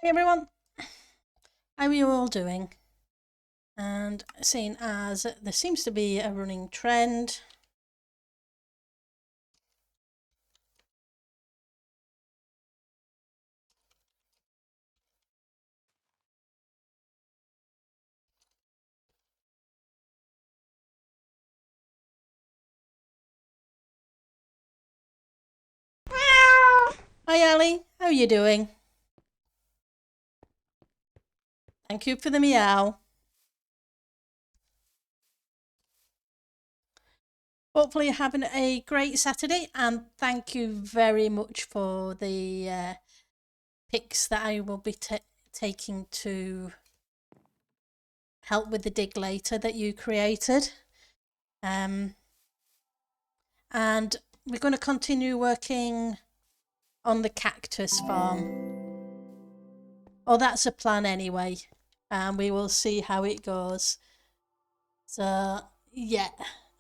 Hey everyone, how are you all doing? And seeing as there seems to be a running trend, hi Ali, how are you doing? Thank you for the meow. Hopefully you're having a great Saturday, and thank you very much for the pics that I will be taking to help with the dig later that you created. And we're going to continue working on the Cactus Farm. Oh, that's a plan anyway, and we will see how it goes. So, yeah,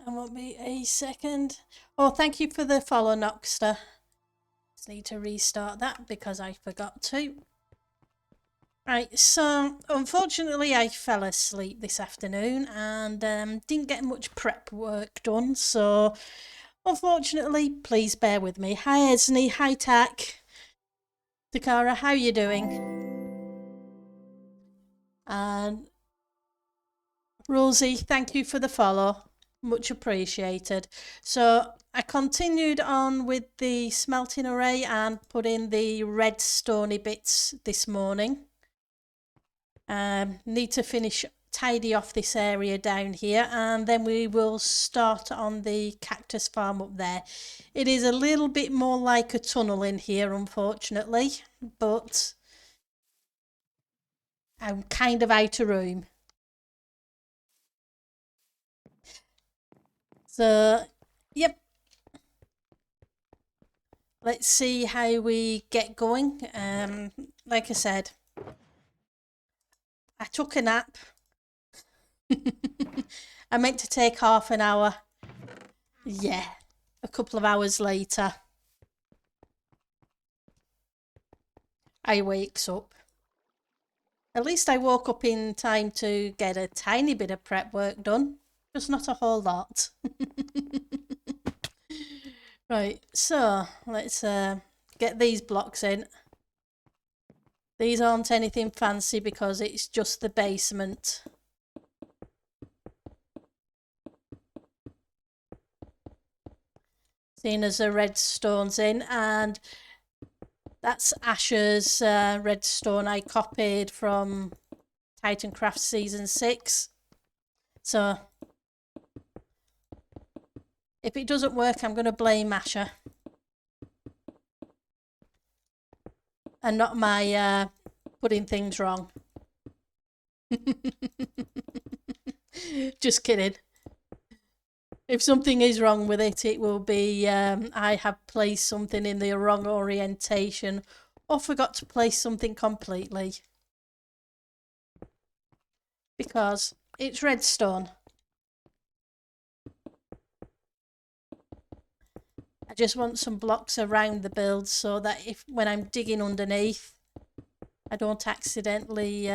I won't be a second. Oh, thank you for the follow, Noxter. Just need to restart that because I forgot to. Right, so unfortunately I fell asleep this afternoon and didn't get much prep work done, so unfortunately, please bear with me. Hi Esney, hi Tack. Takara, how you doing? And Rosie, thank you for the follow. Much appreciated. So I continued on with the smelting array and put in the red stony bits this morning. Need to tidy off this area down here, and then we will start on the cactus farm up there. It is a little bit more like a tunnel in here, unfortunately, but I'm kind of out of room. So, yep. Let's see how we get going. Like I said, I took a nap. I meant to take half an hour. Yeah, a couple of hours later, I wakes up. At least I woke up in time to get a tiny bit of prep work done, just not a whole lot. Right, so let's get these blocks in. These aren't anything fancy because it's just the basement. Seeing as the redstone's in, and that's Asher's redstone I copied from Titancraft Season 6. So if it doesn't work, I'm going to blame Asher. And not my putting things wrong. Just kidding. If something is wrong with it, it will be I have placed something in the wrong orientation or forgot to place something completely. Because it's redstone. I just want some blocks around the build so that if when I'm digging underneath, I don't accidentally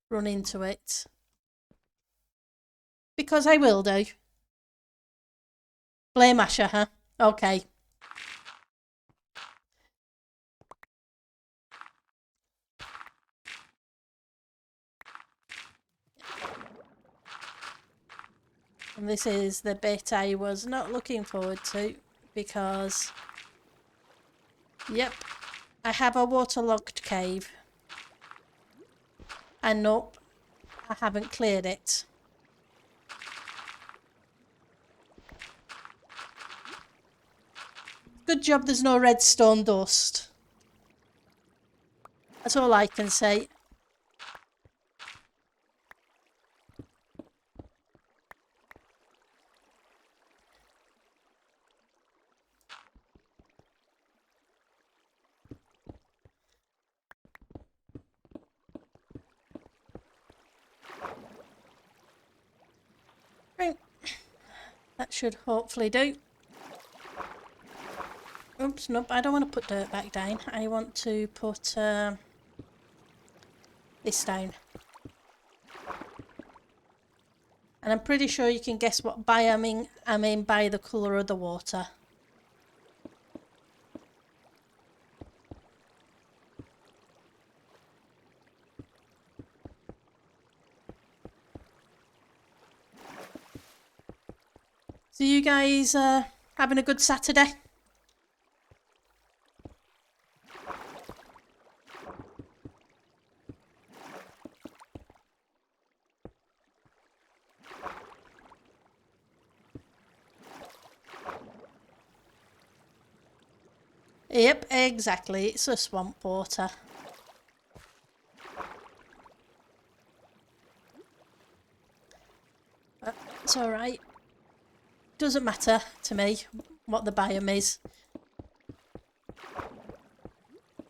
run into it. Because I will do. Blame Asher, huh? Okay. And this is the bit I was not looking forward to because, yep, I have a waterlogged cave. And nope, I haven't cleared it. Good job there's no redstone dust. That's all I can say. Right. That should hopefully do. Oops, nope, I don't want to put dirt back down. I want to put this down. And I'm pretty sure you can guess what biome I mean by the colour of the water. So you guys having a good Saturday? Yep, exactly. It's a swamp water. But it's alright. Doesn't matter to me what the biome is.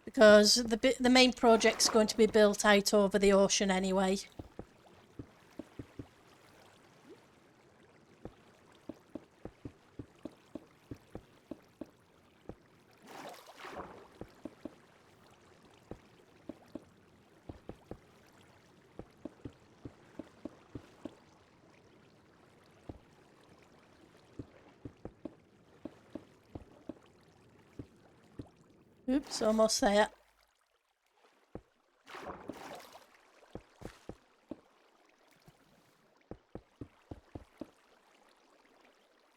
Because the main project's going to be built out over the ocean anyway. Oops, almost there.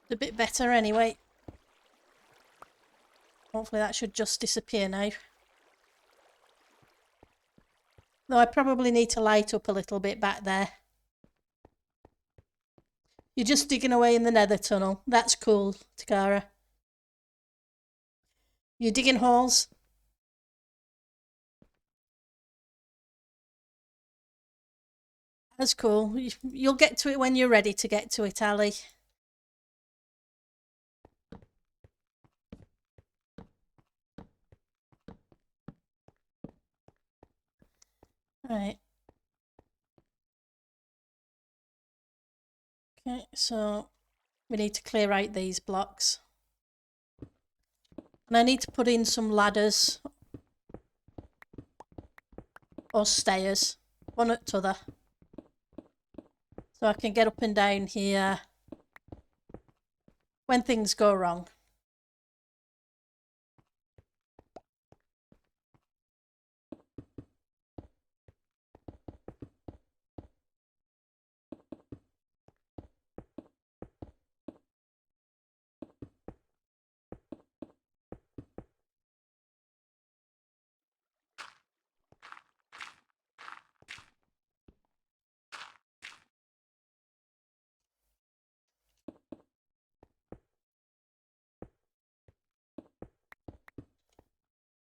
A bit better anyway. Hopefully that should just disappear now. Though I probably need to light up a little bit back there. You're just digging away in the nether tunnel. That's cool, Takara. You're digging holes? That's cool. You'll get to it when you're ready to get to it, Ali. Right. Okay, so we need to clear out these blocks. And I need to put in some ladders or stairs, one at the other. So I can get up and down here when things go wrong.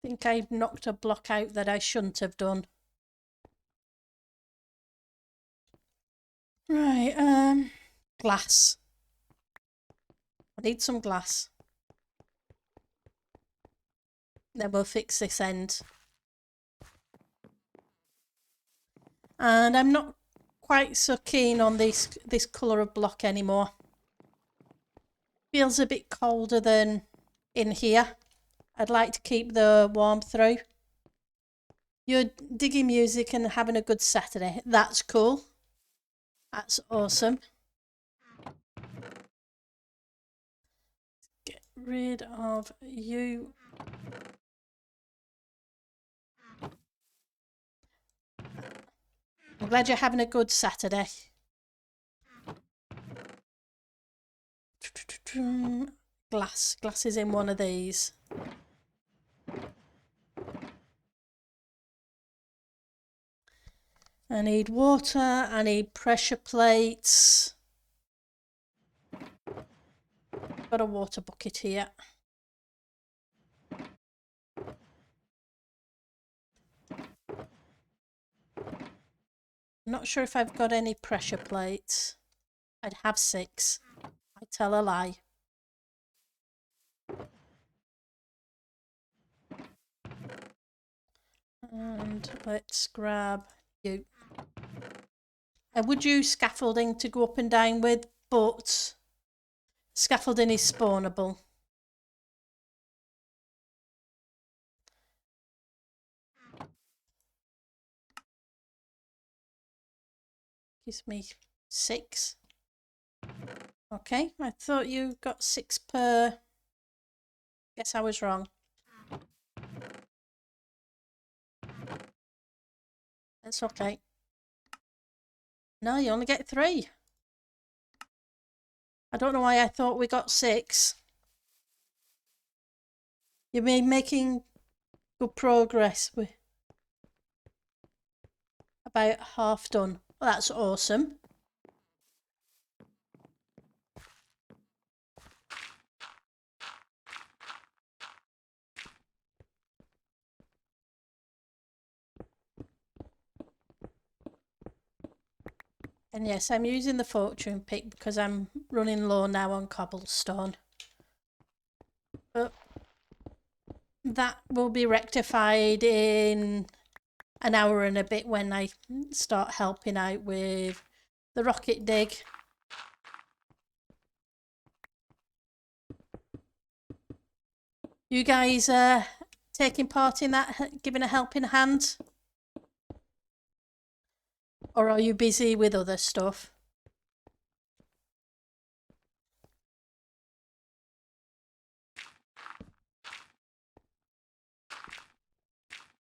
I think I knocked a block out that I shouldn't have done. Right, glass. I need some glass. Then we'll fix this end. And I'm not quite so keen on this colour of block anymore. Feels a bit colder than in here. I'd like to keep the warmth through. You're digging music and having a good Saturday. That's cool. That's awesome. Get rid of you. I'm glad you're having a good Saturday. Glass. Glass is in one of these. I need water. I need pressure plates. Got a water bucket here. I'm not sure if I've got any pressure plates. I'd have 6. I tell a lie. And let's grab you. I would use scaffolding to go up and down with, but scaffolding is spawnable. Gives me 6. Okay, I thought you got 6 per. Guess I was wrong. That's okay. No, you only get 3. I don't know why I thought we got 6. You've been making good progress. We're about half done. Well, that's awesome. And yes, I'm using the fortune pick because I'm running low now on cobblestone. But that will be rectified in an hour and a bit when I start helping out with the rocket dig. You guys taking part in that, giving a helping hand? Or are you busy with other stuff?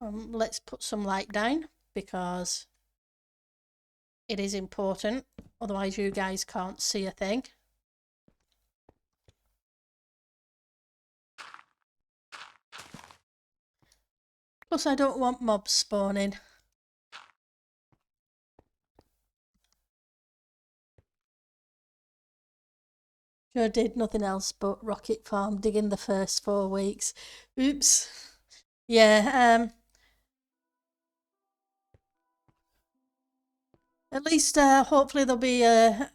Let's put some light down because it is important. Otherwise you guys can't see a thing. Plus I don't want mobs spawning. Sure did nothing else but rocket farm digging the first 4 weeks. Oops. Yeah, at least hopefully there'll be a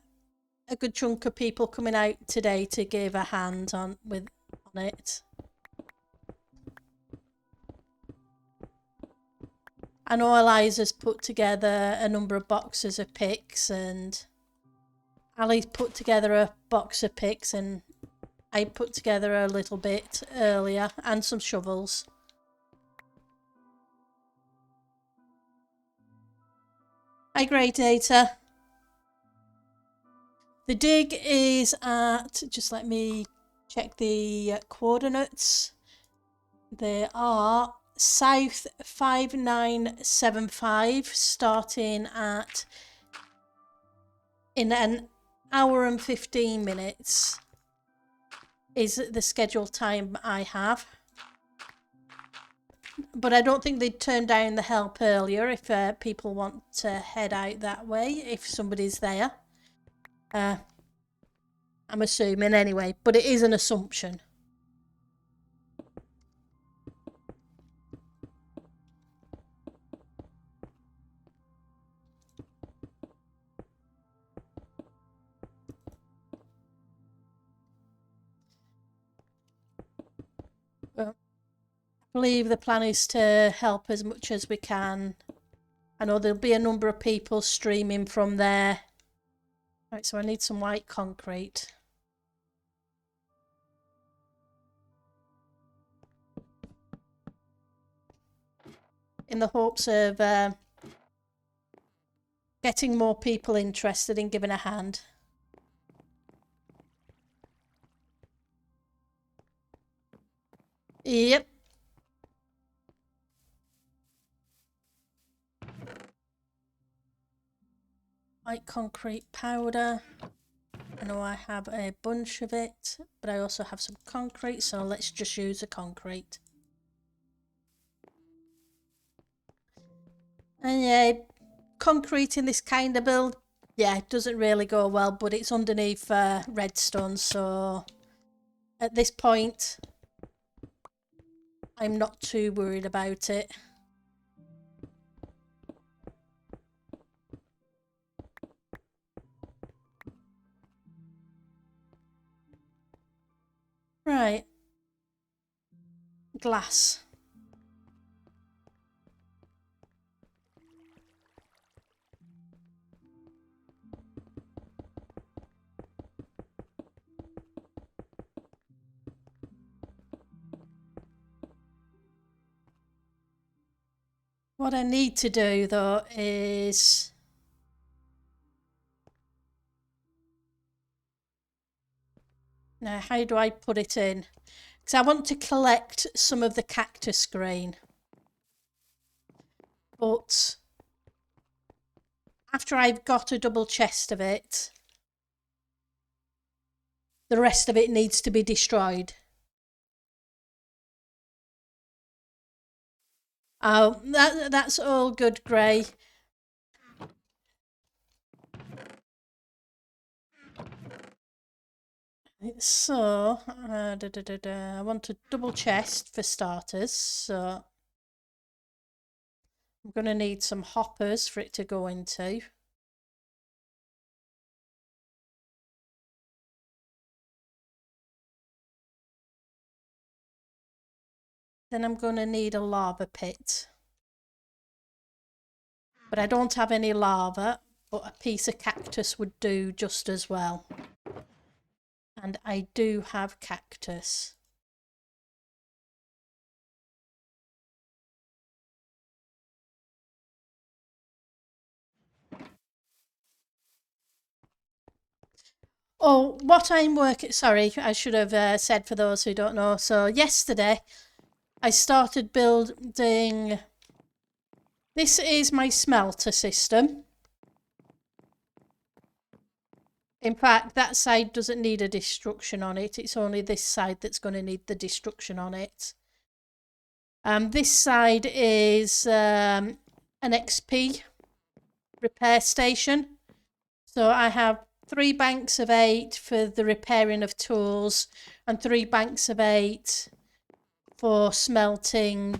good chunk of people coming out today to give a hand on it. I know Eliza's put together a number of boxes of picks and Ali's put together a box of picks and I put together a little bit earlier and some shovels. Hi, Great Data. The dig is at, just let me check the coordinates. They are south 5975, starting at in an hour and 15 minutes is the scheduled time I have. But I don't think they'd turn down the help earlier if people want to head out that way, if somebody's there. I'm assuming anyway, but it is an assumption. Well, I believe the plan is to help as much as we can. I know there'll be a number of people streaming from there. Right, so I need some white concrete. In the hopes of getting more people interested in giving a hand. Yep. White concrete powder. I know I have a bunch of it, but I also have some concrete, so let's just use the concrete. And yeah, concrete in this kind of build, yeah, it doesn't really go well, but it's underneath redstone, so at this point, I'm not too worried about it. Right. Glass. What I need to do though is Now, how do I put it in? Because I want to collect some of the cactus grain. But after I've got a double chest of it, the rest of it needs to be destroyed. Oh, that's all good, Gray. So, I want a double chest for starters, so I'm going to need some hoppers for it to go into. Then I'm going to need a lava pit. But I don't have any lava, but a piece of cactus would do just as well. And I do have cactus. Oh, what I'm working... Sorry, I should have said for those who don't know. So yesterday, I started building... This is my smelter system. In fact, that side doesn't need a destruction on it. It's only this side that's going to need the destruction on it. This side is an XP repair station. So I have 3 banks of 8 for the repairing of tools and 3 banks of 8 for smelting.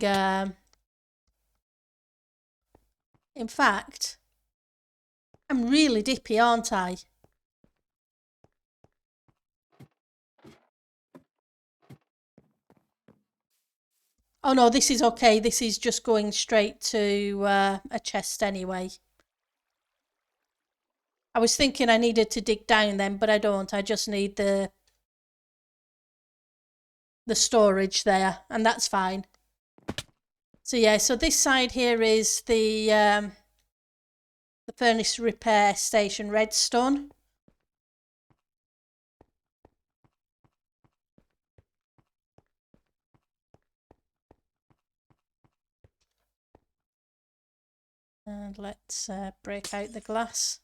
In fact, I'm really dippy, aren't I? Oh no, this is okay. This is just going straight to a chest anyway. I was thinking I needed to dig down then, but I don't. I just need the storage there, and that's fine. So yeah, so this side here is the furnace repair station redstone. And let's break out the glass.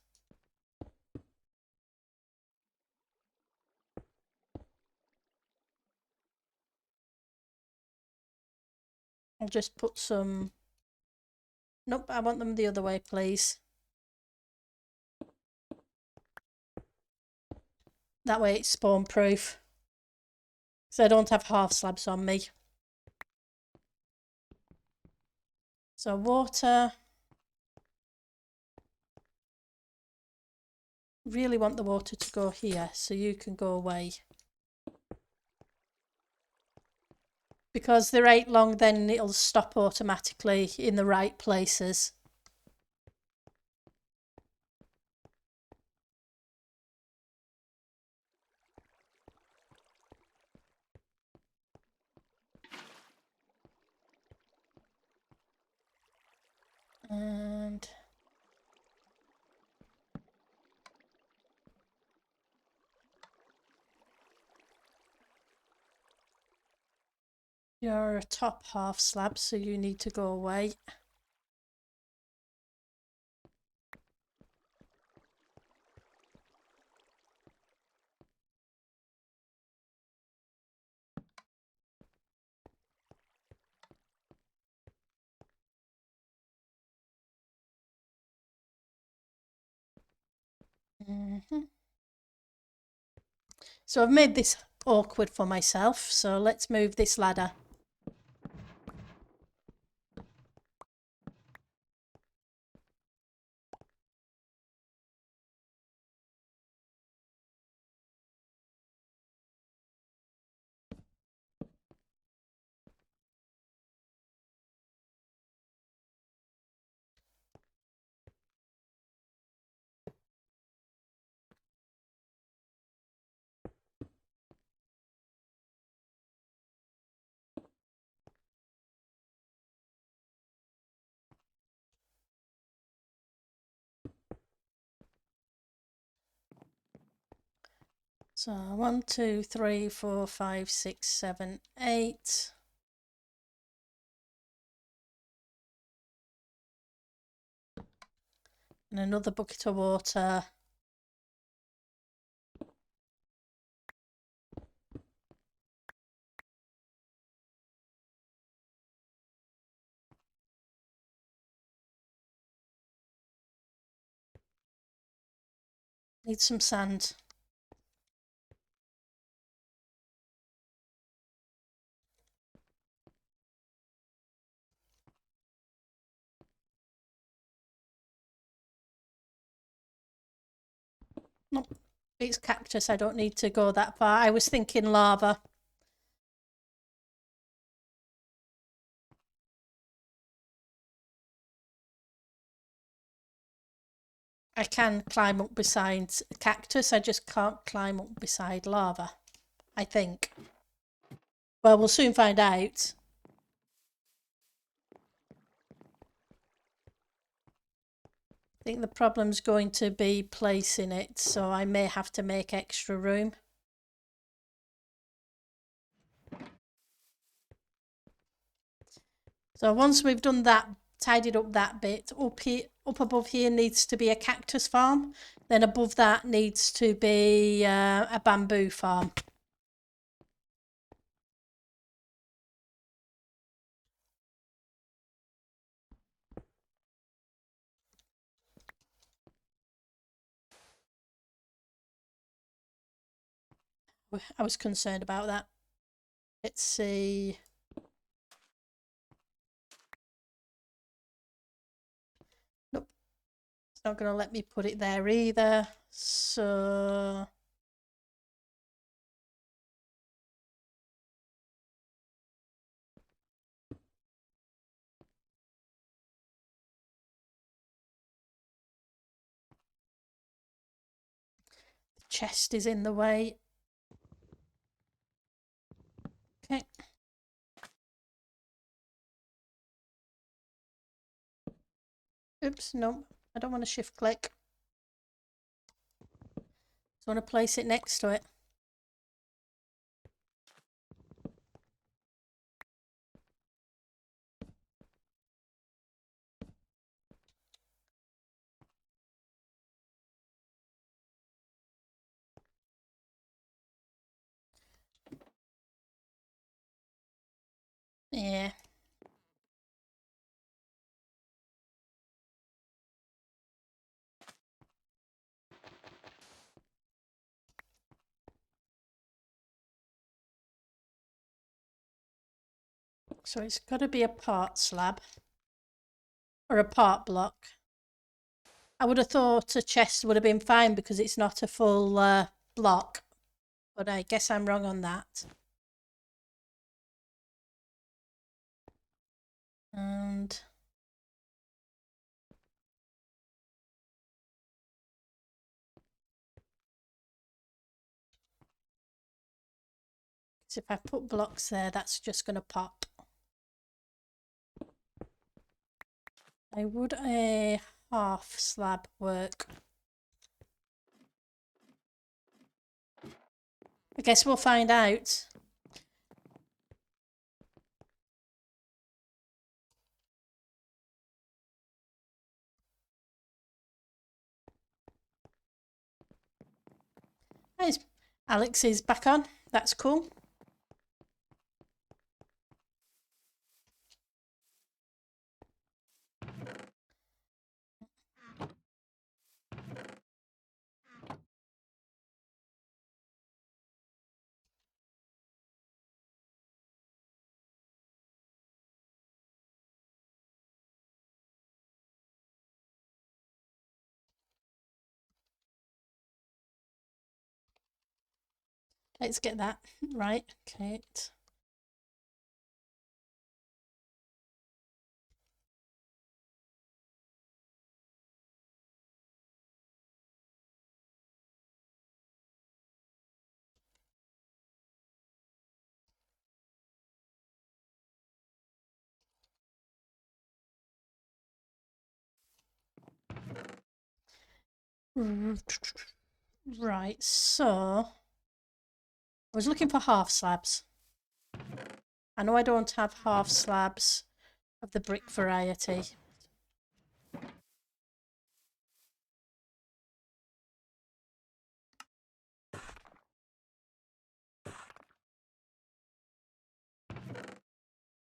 I'll just put some... Nope, I want them the other way, please. That way it's spawn proof. So I don't have half slabs on me. So water. Really want the water to go here, so you can go away. Because they're 8 long, then it'll stop automatically in the right places. And you're a top half slab, so you need to go away. So I've made this awkward for myself, so let's move this ladder. So 1, 2, 3, 4, 5, 6, 7, 8. And another bucket of water. Need some sand. Nope, it's cactus. I don't need to go that far. I was thinking lava. I can climb up beside cactus. I just can't climb up beside lava, I think. Well, we'll soon find out. I think the problem's going to be placing it, so I may have to make extra room. So once we've done that, tidied up that bit, up above here needs to be a cactus farm. Then above that needs to be a bamboo farm. I was concerned about that. Let's see. Nope. It's not going to let me put it there either. So the chest is in the way. Okay. Oops, no, I don't want to shift click. I want to place it next to it. Yeah. So it's got to be a part slab or a part block. I would have thought a chest would have been fine because it's not a full block, but I guess I'm wrong on that. And if I put blocks there, that's just going to pop. I would a half slab work? I guess we'll find out. Nice. Alex is back on. That's cool. Let's get that right. Okay. Right, so I was looking for half slabs. I know I don't have half slabs of the brick variety.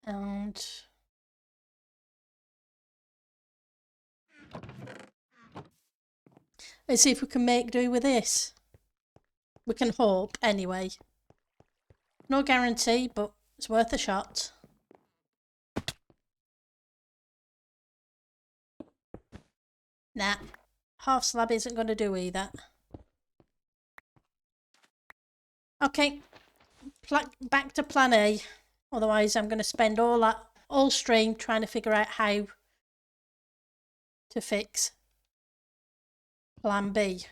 And let's see if we can make do with this. We can hope, anyway. No guarantee, but it's worth a shot. Nah, half slab isn't going to do either. Okay, back to plan A. Otherwise, I'm going to spend all stream trying to figure out how to fix plan B.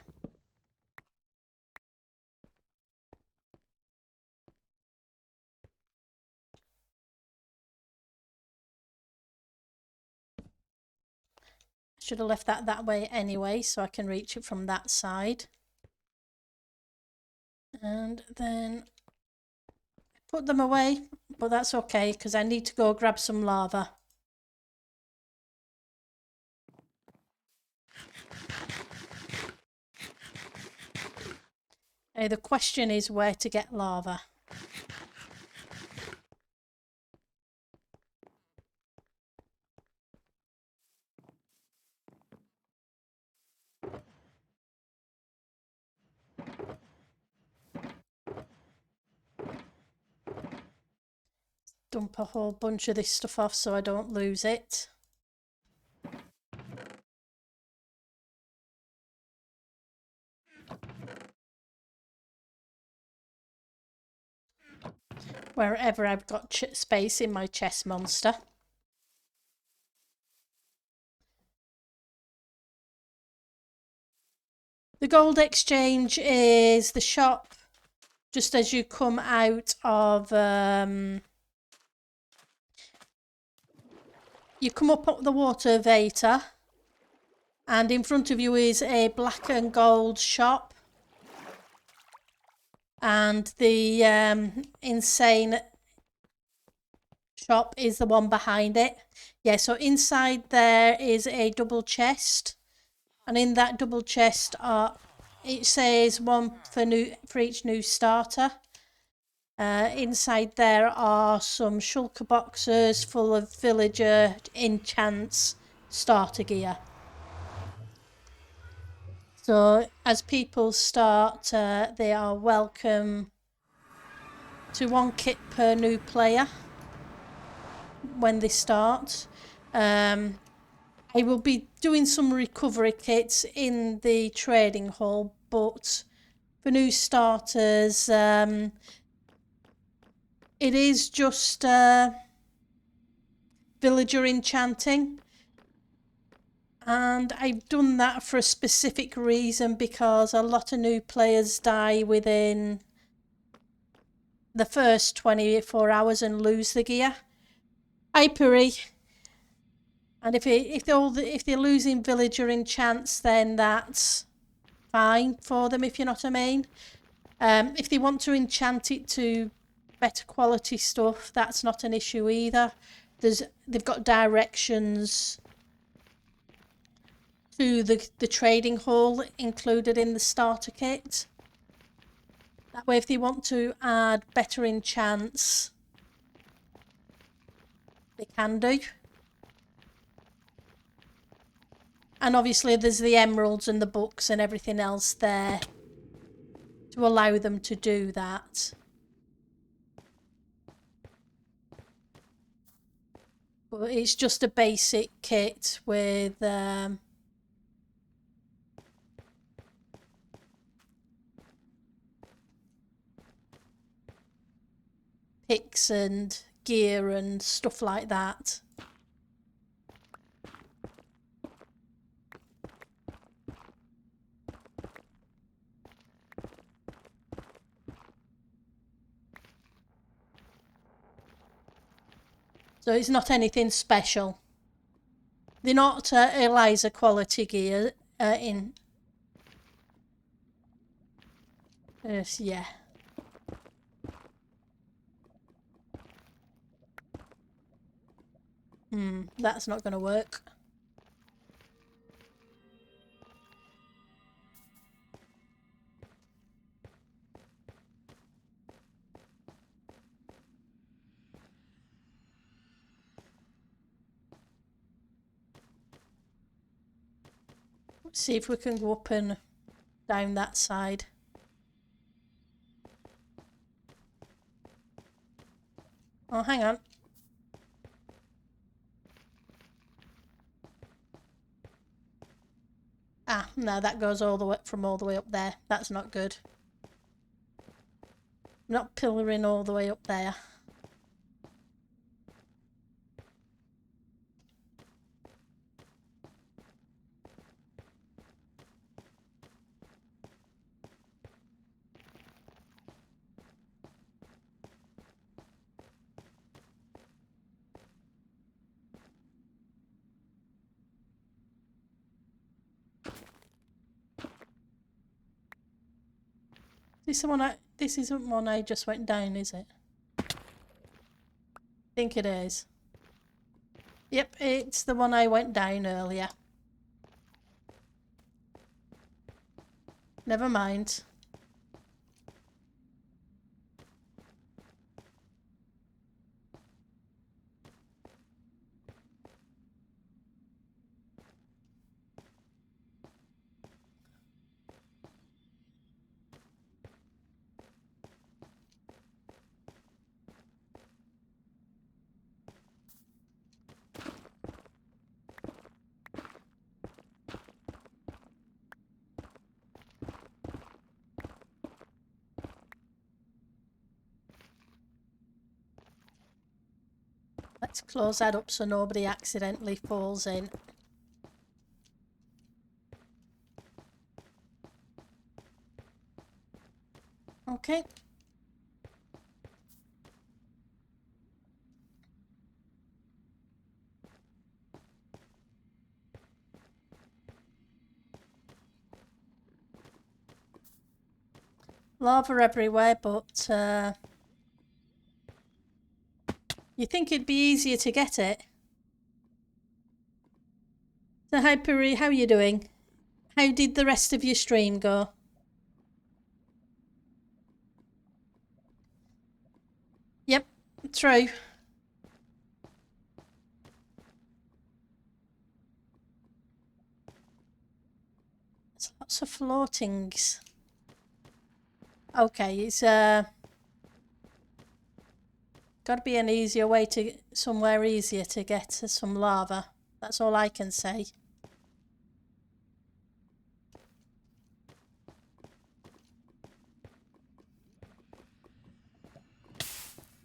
Should have left that way anyway, so I can reach it from that side. And then put them away, but that's okay because I need to go grab some lava. The question is where to get lava. Dump a whole bunch of this stuff off so I don't lose it. Wherever I've got space in my chest monster. The gold exchange is the shop just as you come out of you come up the water Veta, and in front of you is a black and gold shop, and the insane shop is the one behind it. Yeah, so inside there is a double chest, and in that double chest it says one for each new starter. Inside there are some shulker boxes full of villager enchants starter gear. So as people start, they are welcome to 1 kit per new player when they start. I will be doing some recovery kits in the trading hall, but for new starters, it is just villager enchanting, and I've done that for a specific reason because a lot of new players die within the first 24 hours and lose the gear. Hi Puri. And if they're losing villager enchants, then that's fine for them, if you know what I mean. If they want to enchant it to better quality stuff, that's not an issue either. They've got directions to the trading hall included in the starter kit. That way, if they want to add better enchants, they can do. And obviously there's the emeralds and the books and everything else there to allow them to do that. But it's just a basic kit with picks and gear and stuff like that. So it's not anything special. They're not Eliza quality gear yeah. that's not going to work. Let's see if we can go up and down that side. Oh, hang on. Ah, no, that goes all the way from all the way up there. That's not good. I'm not pillaring all the way up there. This isn't one I just went down, is it? I think it is. Yep, it's the one I went down earlier. Never mind. Let's close that up so nobody accidentally falls in. Okay. Lava everywhere, but you think it'd be easier to get it? So hi Puri, how are you doing? How did the rest of your stream go? Yep, true. There's lots of floatings. Okay, it's got to be an easier way to somewhere easier to get some lava. That's all I can say.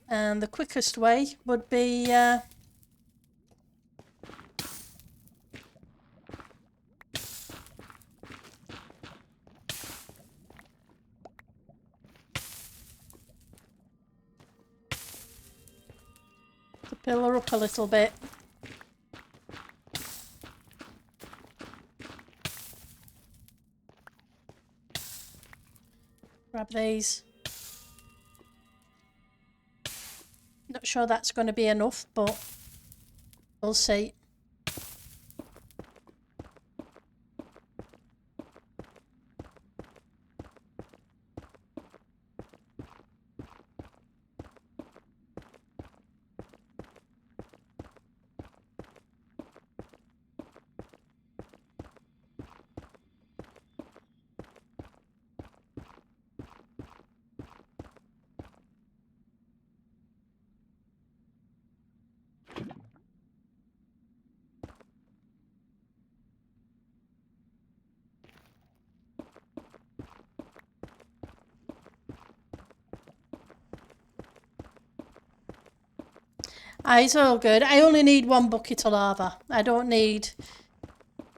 And the quickest way would be to pillar up a little bit. Grab these. Not sure that's going to be enough, but we'll see. It's all good. I only need one bucket of lava. I don't need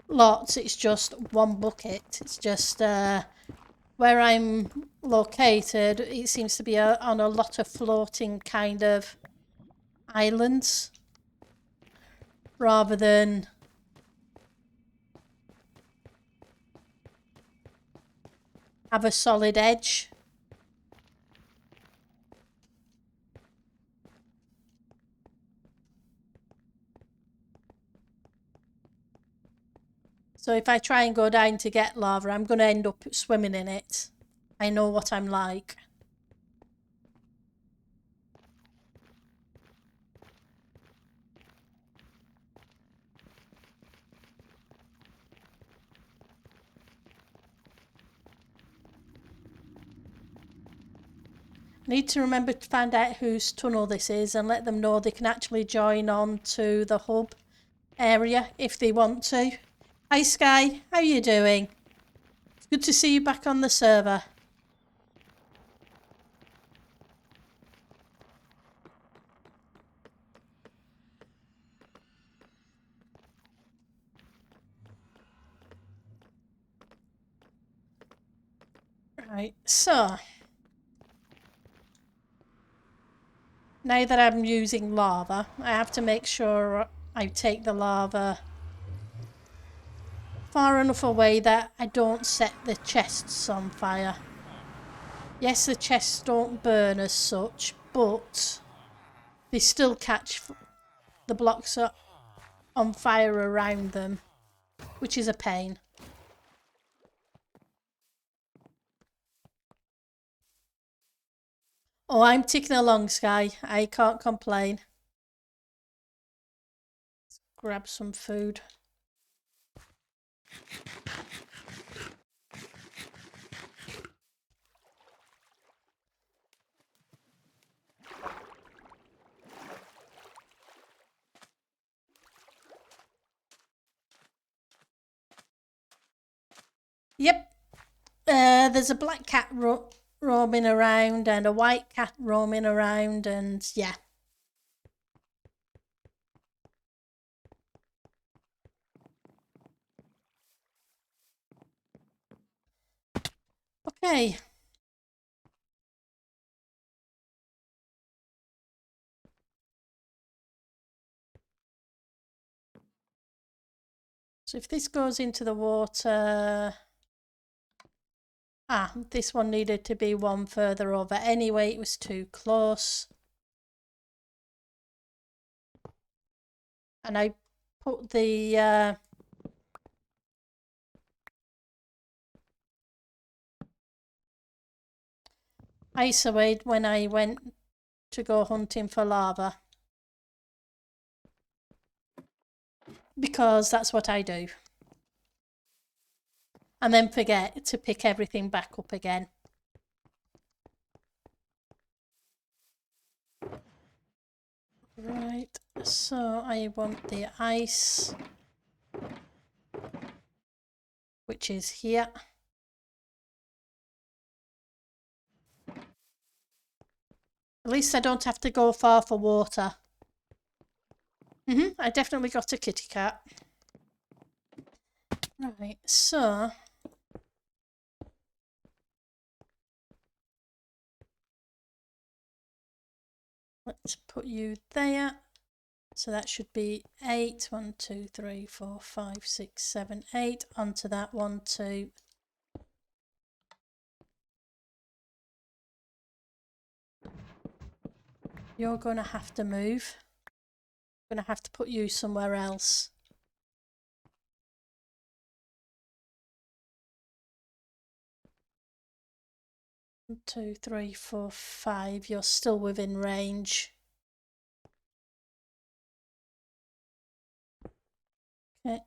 lots. It's just one bucket. It's just where I'm located. It seems to be on a lot of floating kind of islands rather than have a solid edge. So if I try and go down to get lava, I'm going to end up swimming in it. I know what I'm like. Need to remember to find out whose tunnel this is and let them know they can actually join on to the hub area if they want to. Hi Sky, how are you doing? It's good to see you back on the server. Right, so now that I'm using lava, I have to make sure I take the lava far enough away that I don't set the chests on fire. Yes, the chests don't burn as such, but they still catch the blocks on fire around them, which is a pain. Oh, I'm ticking along, Sky. I can't complain. Let's grab some food. Yep. There's a black cat roaming around and a white cat roaming around, and yeah. Okay. So if this goes into the water... Ah, this one needed to be one further over. Anyway, it was too close. And I put the... ice away when I went to go hunting for lava. Because that's what I do. And then forget to pick everything back up again. Right, so I want the ice, which is here. At least I don't have to go far for water. I definitely got a kitty cat. Right, so... let's put you there. So that should be 8. 1, 2, 3, 4, 5, 6, 7, 8. Onto that 1, 2. You're going to have to move. I'm going to have to put you somewhere else. 1, 2, 3, 4, 5. You're still within range. Okay.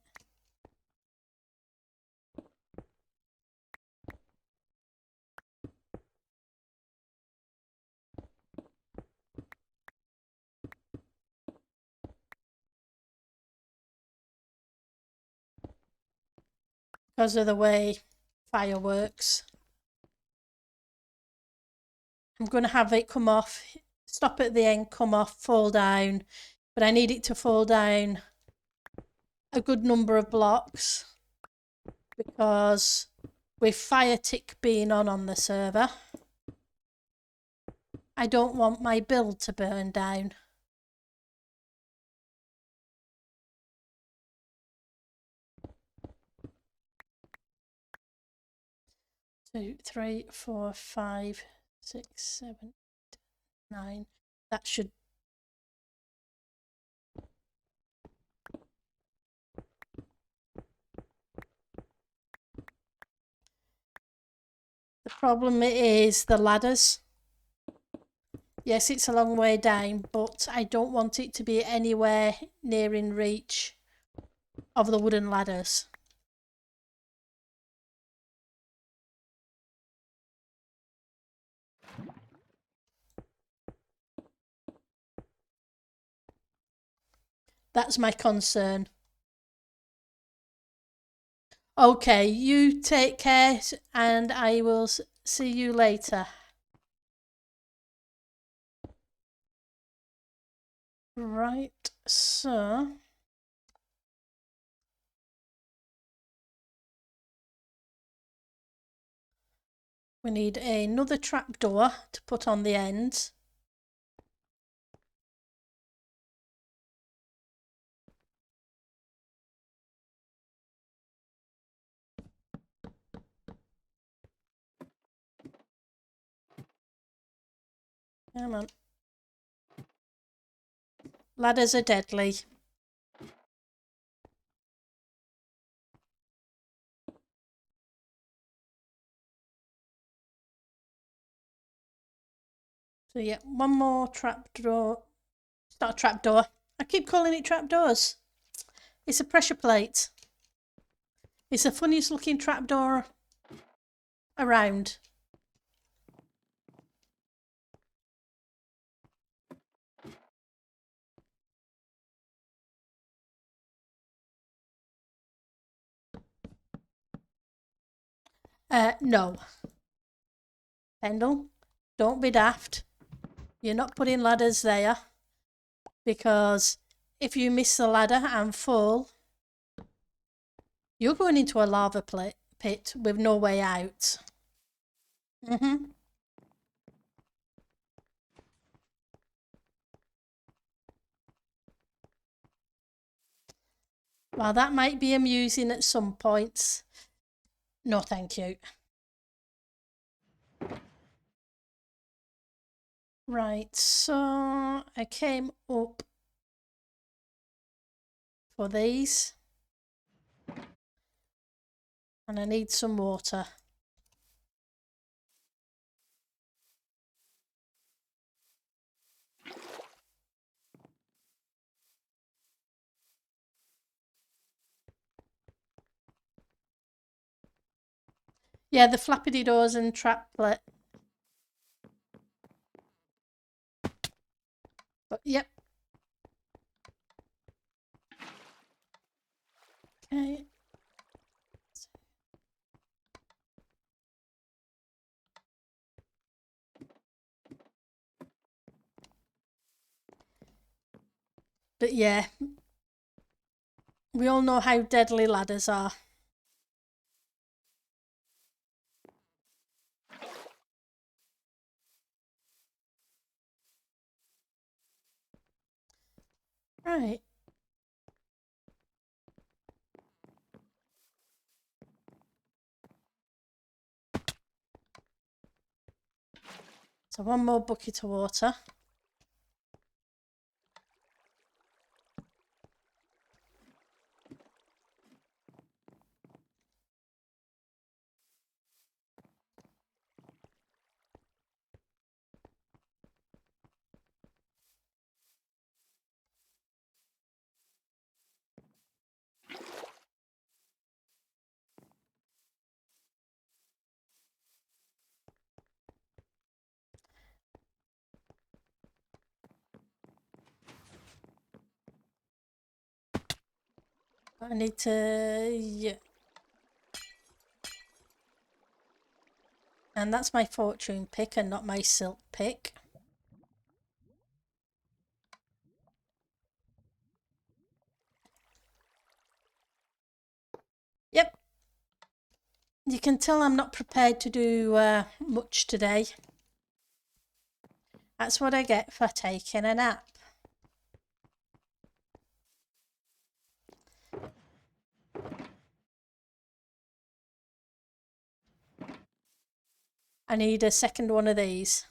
Because of the way fire works. I'm going to have it come off, stop at the end, come off, fall down. But I need it to fall down a good number of blocks. Because with fire tick being on the server, I don't want my build to burn down. Two, 3, 4, 5, 6, 7, 8, 9. That should... problem is the ladders. Yes, it's a long way down, but I don't want it to be anywhere near in reach of the wooden ladders. That's my concern. Okay, you take care and I will see you later. Right, so we need another trapdoor to put on the ends. Come on. Ladders are deadly. So yeah, one more trapdoor. It's not a trapdoor. I keep calling it trapdoors. It's a pressure plate. It's the funniest looking trapdoor around. No. Pendle, don't be daft. You're not putting ladders there because if you miss the ladder and fall, you're going into a lava pit with no way out. Well, that might be amusing at some points. No, thank you. Right, so I came up for these and I need some water. Yeah, the flappity doors and traplet. But yep. Okay. But yeah, we all know how deadly ladders are. Right. So one more bucket of water. I need to, yeah. And that's my fortune pick and not my silk pick. Yep. You can tell I'm not prepared to do much today. That's what I get for taking a nap. I need a second one of these.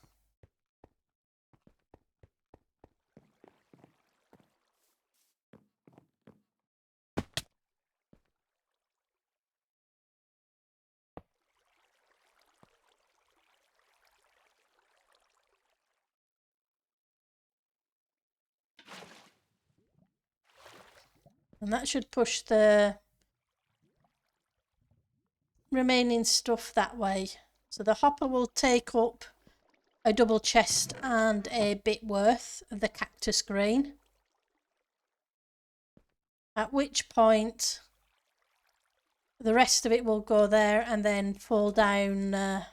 And that should push the remaining stuff that way. So the hopper will take up a double chest and a bit worth of the cactus grain. At which point the rest of it will go there and then fall down the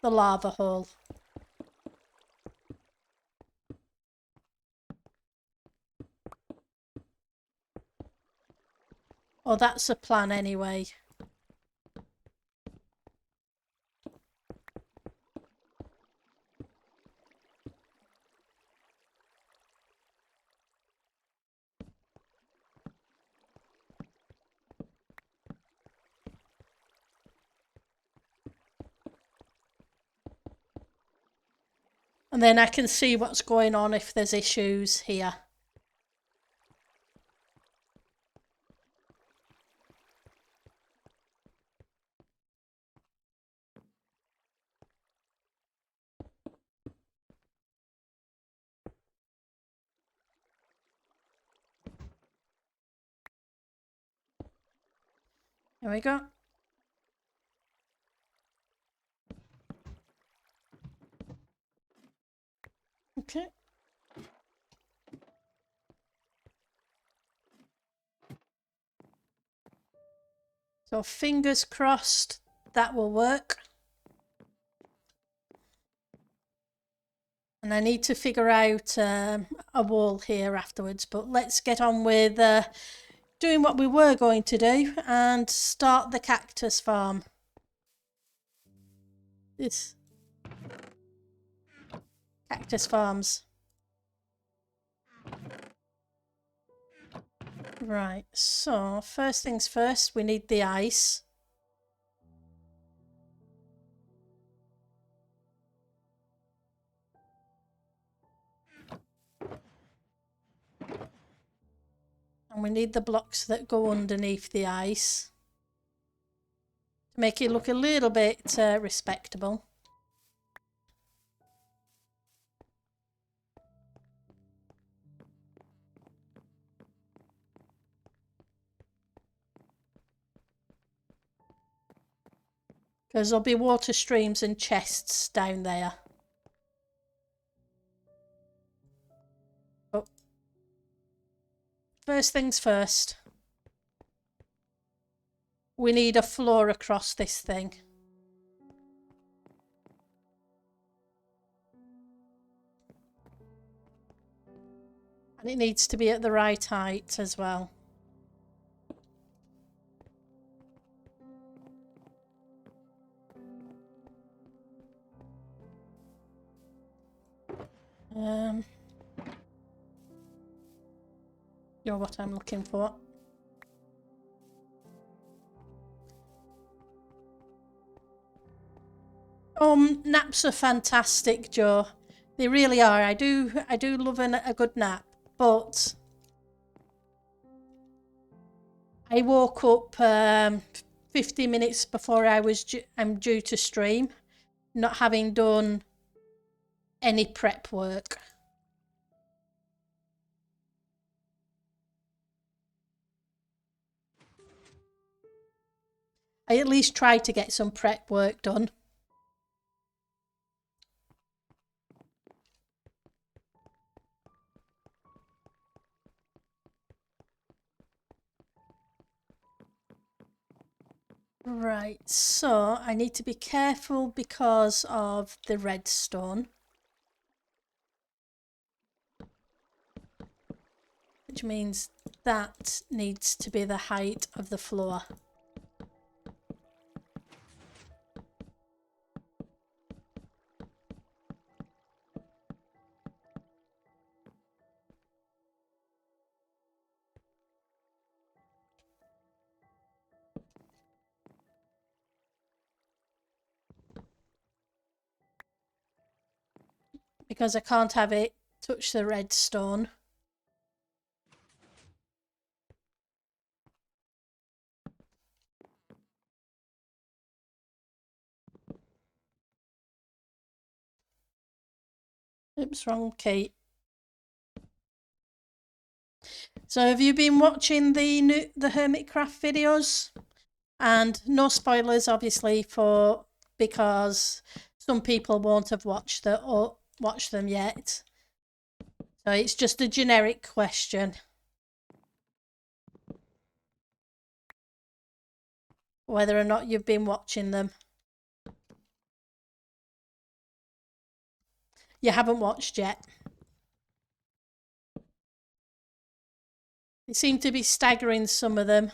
lava hole. Oh, that's the plan anyway. And then I can see what's going on if there's issues here. There we go. Okay. So fingers crossed that will work. And I need to figure out a wall here afterwards, but let's get on with doing what we were going to do and start the cactus farm. This Cactus Farms. Right, so first things first, we need the ice. And we need the blocks that go underneath the ice to make it look a little bit respectable. Because there'll be water streams and chests down there. But first things first, we need a floor across this thing. And it needs to be at the right height as well. You're what I'm looking for. Naps are fantastic, Joe. They really are. I do love a good nap, but I woke up 50 minutes before I'm due to stream, not having done any prep work. I at least try to get some prep work done. Right, so I need to be careful because of the redstone. Which means that needs to be the height of the floor. Because I can't have it touch the redstone. Oops, wrong key. So have you been watching the Hermitcraft videos? And no spoilers, obviously, because some people won't have watched them yet. So it's just a generic question. Whether or not you've been watching them. You haven't watched yet. They seem to be staggering some of them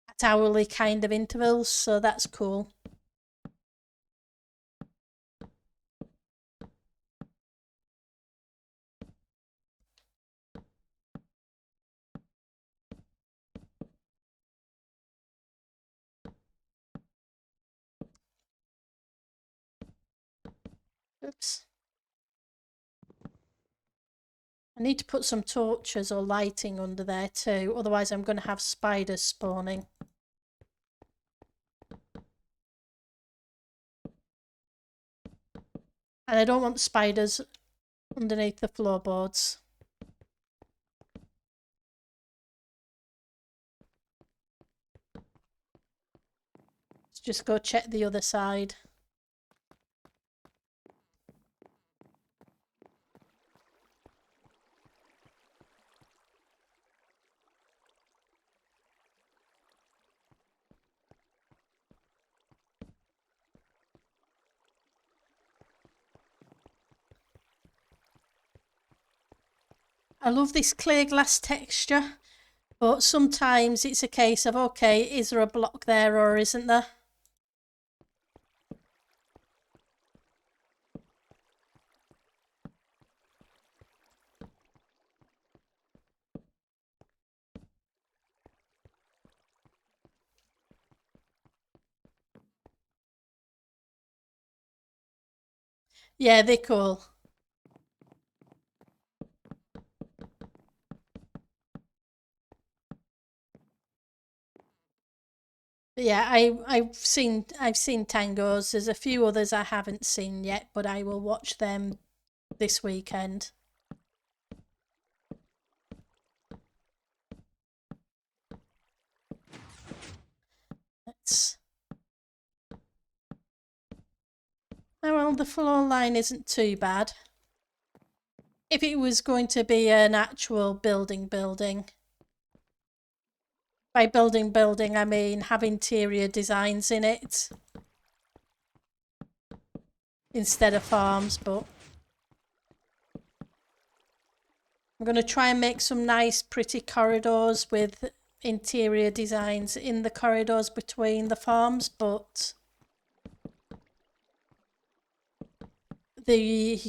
at hourly kind of intervals, so that's cool. Oops. I need to put some torches or lighting under there too, otherwise I'm going to have spiders spawning. And I don't want spiders underneath the floorboards. Let's just go check the other side. I love this clear glass texture, but sometimes it's a case of, okay, is there a block there or isn't there? Yeah, they're cool. But yeah, I've seen tangos. There's a few others I haven't seen yet, but I will watch them this weekend. Let's. Oh well, the floor line isn't too bad. If it was going to be an actual building. By building, I mean have interior designs in it instead of farms, but I'm going to try and make some nice, pretty corridors with interior designs in the corridors between the farms, but the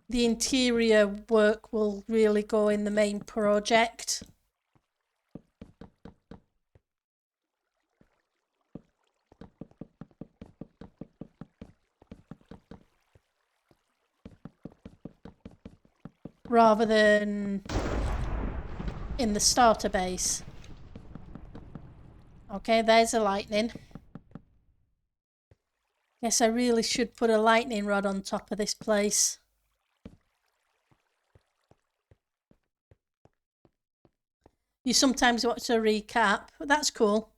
interior work will really go in the main project. Rather than in the starter base. Okay, there's a lightning. Yes, I really should put a lightning rod on top of this place. You sometimes watch a recap. That's cool.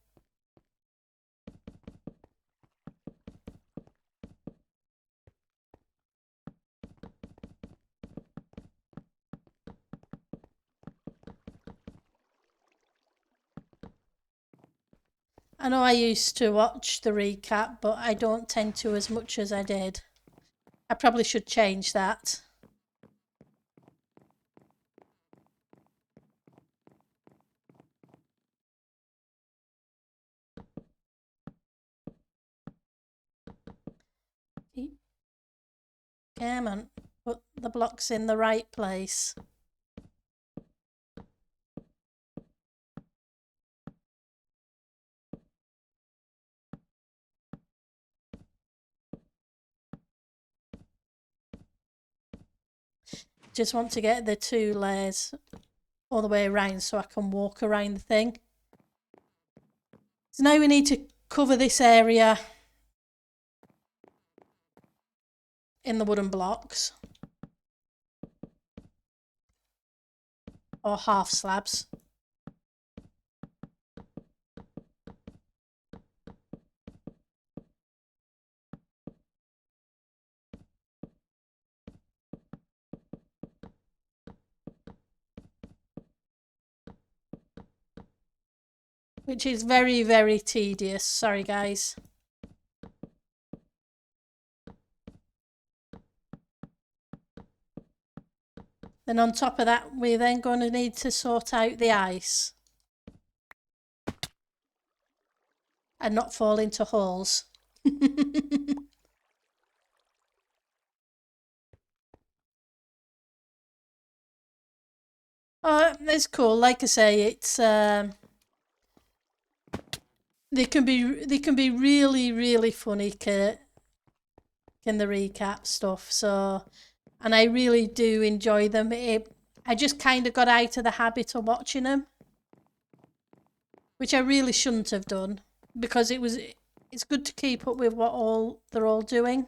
I know I used to watch the recap, but I don't tend to as much as I did. I probably should change that. Come on, put the blocks in the right place. Just want to get the 2 layers all the way around so I can walk around the thing. So now we need to cover this area in the wooden blocks. or half slabs. Which is very, very tedious. Sorry, guys. Then on top of that, we're then going to need to sort out the ice. And not fall into holes. Oh, it's cool. Like I say, it's they can be really, really funny in the recap stuff. So, and I really do enjoy them. I just kind of got out of the habit of watching them, which I really shouldn't have done, because it's good to keep up with what they're all doing.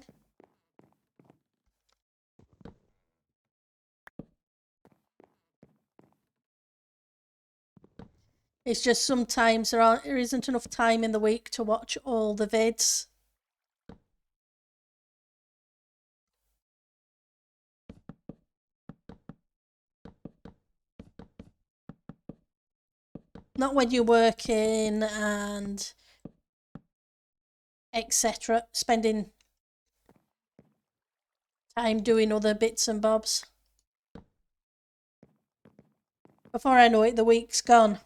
It's just sometimes there isn't enough time in the week to watch all the vids. Not when you're working and etc. Spending time doing other bits and bobs. Before I know it, the week's gone.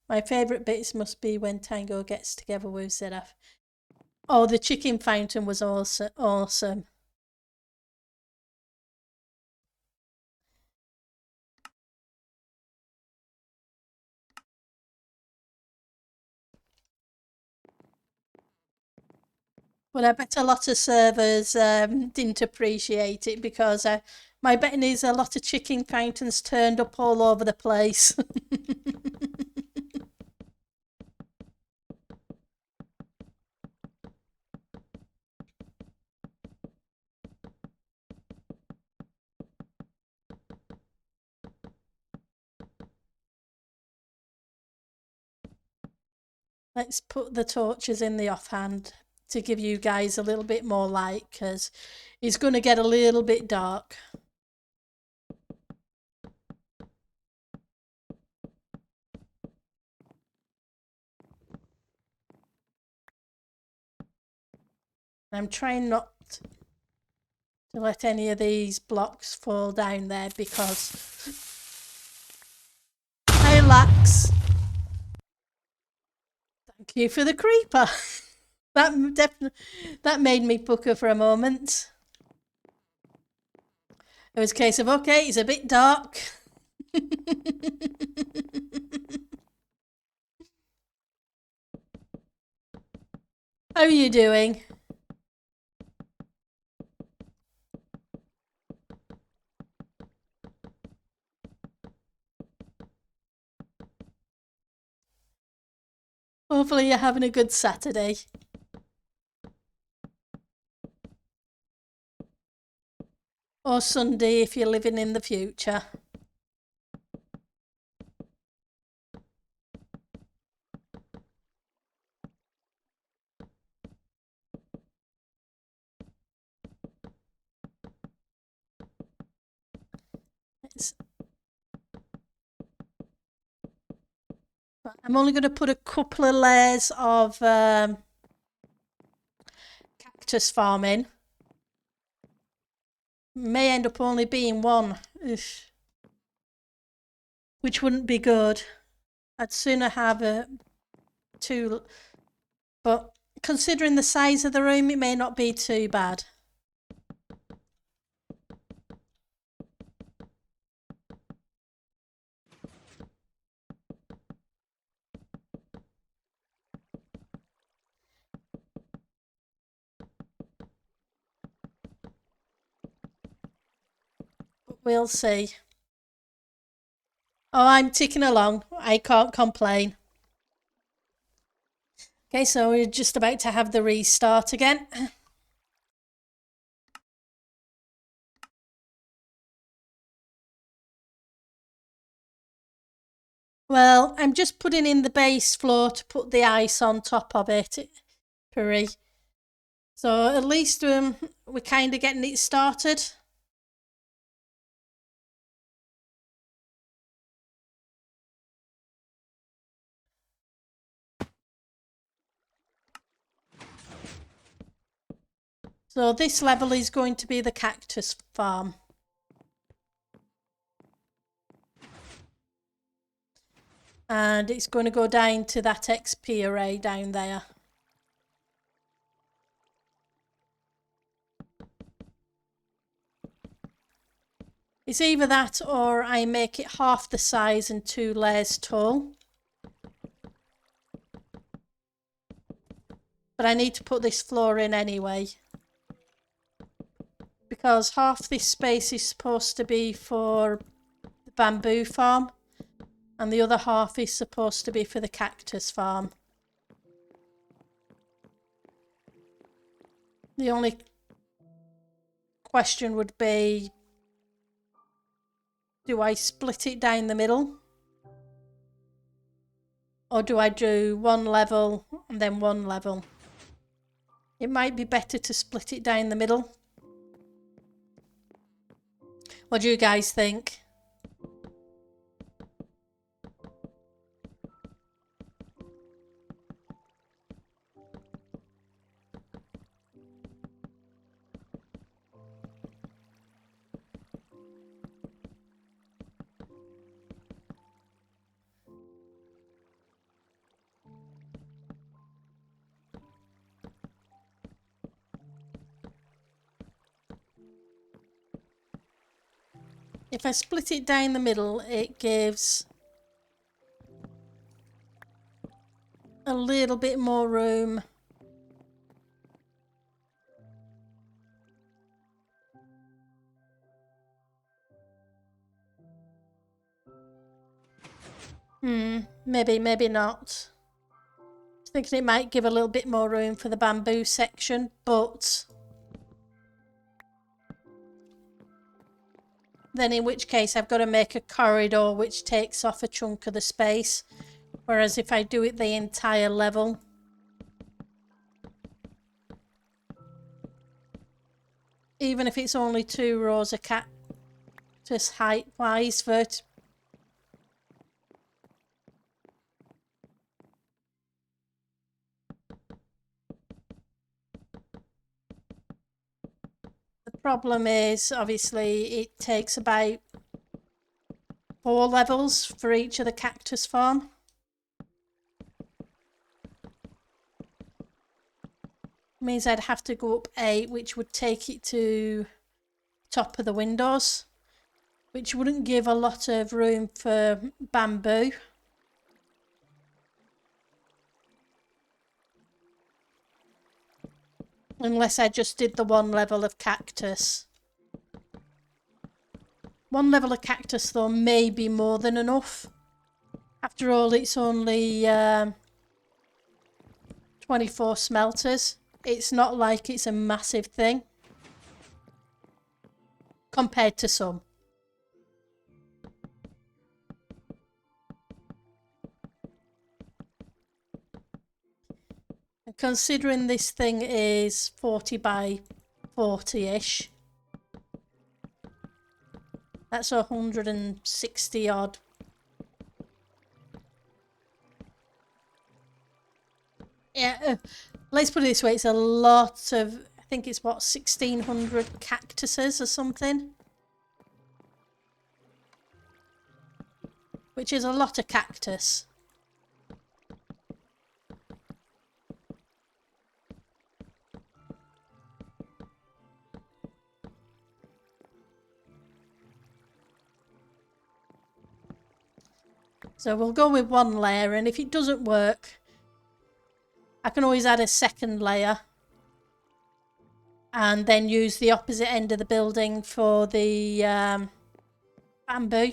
My favourite bits must be when Tango gets together with Zedaf. Oh, the chicken fountain was awesome. But I bet a lot of servers didn't appreciate it, because my betting is a lot of chicken fountains turned up all over the place. Let's put the torches in the offhand to give you guys a little bit more light, because it's going to get a little bit dark. I'm trying not to let any of these blocks fall down there, because relax. Thank you for the creeper. That made me pucker for a moment. It was a case of, okay, it's a bit dark. How are you doing? Hopefully you're having a good Saturday. Or Sunday if you're living in the future. I'm only going to put a couple of layers of Cactus Farm in. May end up only being one. Ugh. Which wouldn't be good. I'd sooner have two. But considering the size of the room, it may not be too bad. We'll see. Oh, I'm ticking along. I can't complain. Okay, so we're just about to have the restart again. Well, I'm just putting in the base floor to put the ice on top of it, Puri. So at least we're kind of getting it started. So this level is going to be the Cactus Farm. And it's going to go down to that XP array down there. It's either that or I make it half the size and 2 layers tall. But I need to put this floor in anyway. Because half this space is supposed to be for the bamboo farm. And the other half is supposed to be for the cactus farm. The only question would be, do I split it down the middle? Or do I do one level and then one level? It might be better to split it down the middle. What do you guys think? If I split it down the middle, it gives a little bit more room. Maybe, maybe not. I was thinking it might give a little bit more room for the bamboo section, but then in which case I've got to make a corridor which takes off a chunk of the space. Whereas if I do it the entire level, even if it's only 2 rows of cactus height-wise, the problem is obviously it takes about 4 levels for each of the cactus farm. Means I'd have to go up 8, which would take it to top of the windows, which wouldn't give a lot of room for bamboo. Unless I just did the 1 level of cactus. 1 level of cactus though may be more than enough. After all, it's only 24 smelters. It's not like it's a massive thing compared to some. And considering this thing is 40 by 40-ish, that's 160 odd. Yeah, let's put it this way, it's a lot of, I think it's what, 1600 cactuses or something? Which is a lot of cactus. So we'll go with 1 layer, and if it doesn't work, I can always add a 2nd layer and then use the opposite end of the building for the bamboo.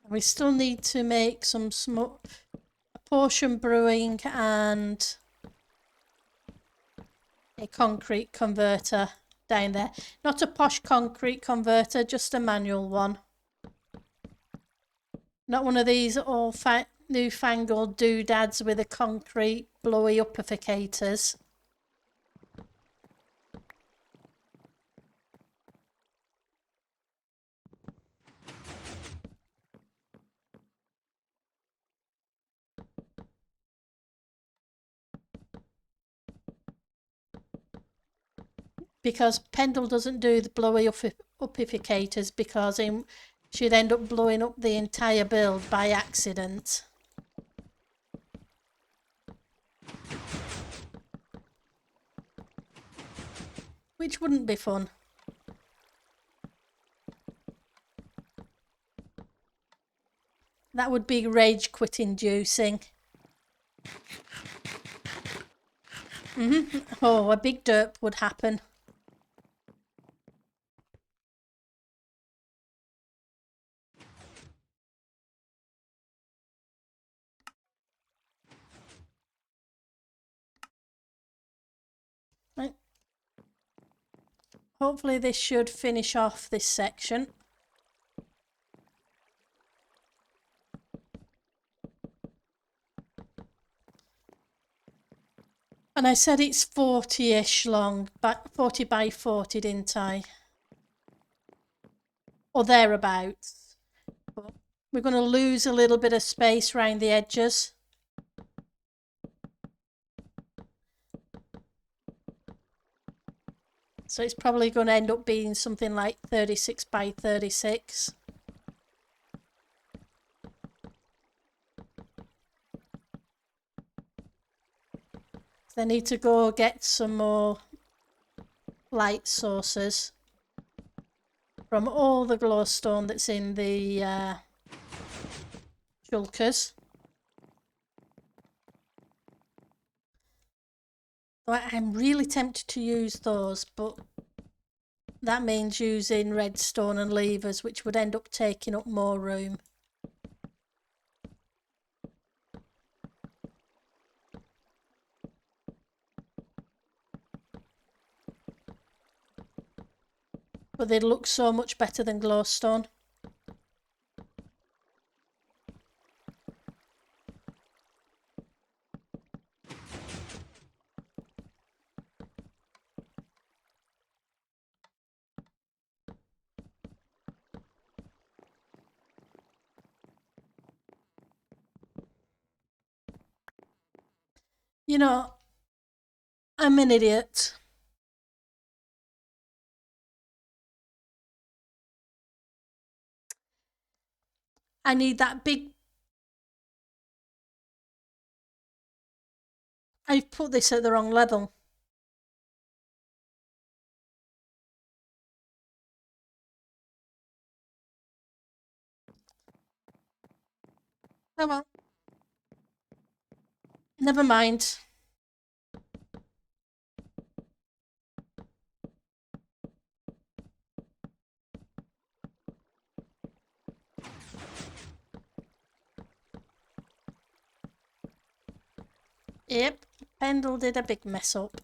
We still need to make some potion brewing and a concrete converter down there. Not a posh concrete converter, just a manual one. Not one of these all newfangled doodads with a concrete blowy upperficators. Because Pendle doesn't do the blowy upperficators because she'd end up blowing up the entire build by accident. Which wouldn't be fun. That would be rage quit inducing. Oh, a big derp would happen. Right. Hopefully this should finish off this section. And I said it's 40-ish long, but 40 by 40, didn't I? Or thereabouts. But we're going to lose a little bit of space around the edges. So it's probably going to end up being something like 36 by 36. I need to go get some more light sources from all the glowstone that's in the shulkers. I'm really tempted to use those, but that means using redstone and levers, which would end up taking up more room. But they'd look so much better than glowstone. You know, I'm an idiot. I need that big... I've put this at the wrong level. Oh well. Never mind. Yep, Pendle did a big mess up.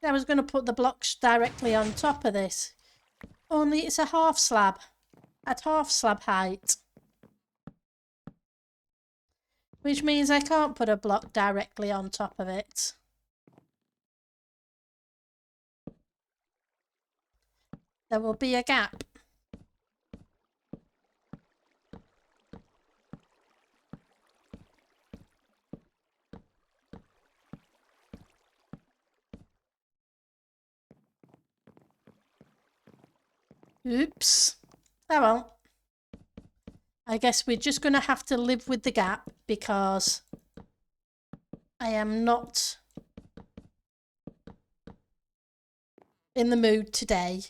I was going to put the blocks directly on top of this. Only it's a half slab. At half slab height. Which means I can't put a block directly on top of it. There will be a gap. Oops. Oh well. I guess we're just going to have to live with the gap because I am not in the mood today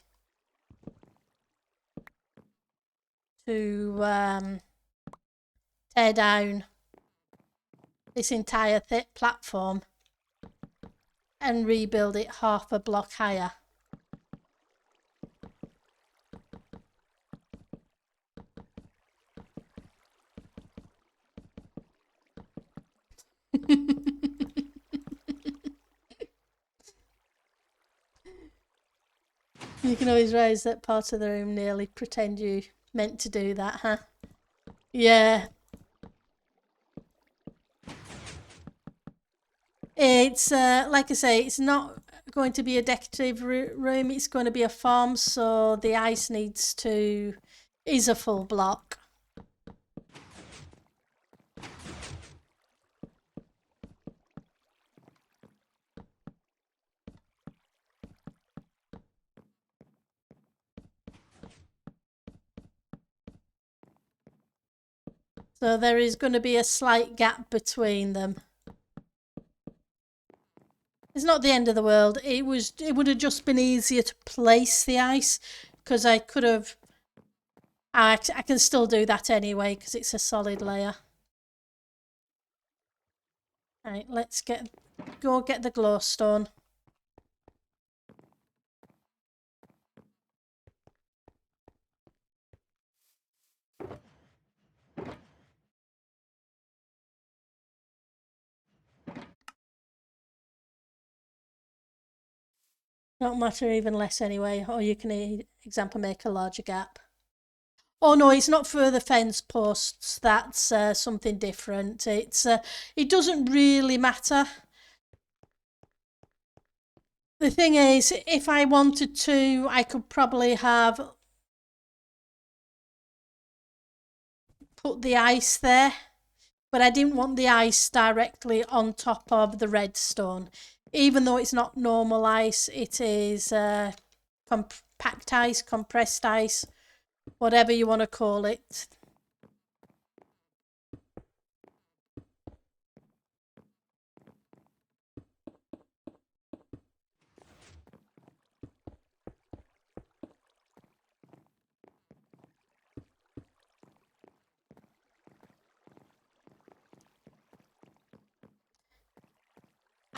to tear down this entire platform and rebuild it half a block higher. You can always raise that part of the room nearly, pretend you meant to do that, huh? Yeah. It's, like I say, it's not going to be a decorative room, it's going to be a farm, so the ice is a full block. So there is going to be a slight gap between them. It's not the end of the world. It would have just been easier to place the ice because I could have. I can still do that anyway because it's a solid layer. Right, let's go get the glowstone. Don't matter even less anyway, or you can, example, make a larger gap. Oh no, it's not for the fence posts. That's something different. It doesn't really matter. The thing is, if I wanted to, I could probably have put the ice there, but I didn't want the ice directly on top of the redstone. Even though it's not normal ice, it is compact ice, compressed ice, whatever you want to call it.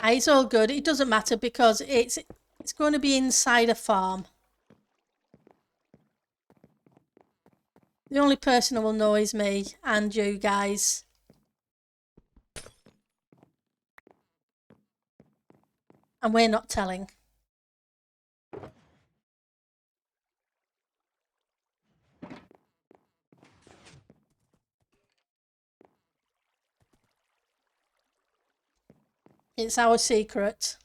It's all good. It doesn't matter because it's going to be inside a farm. The only person who will know is me and you guys. And we're not telling. It's our secret.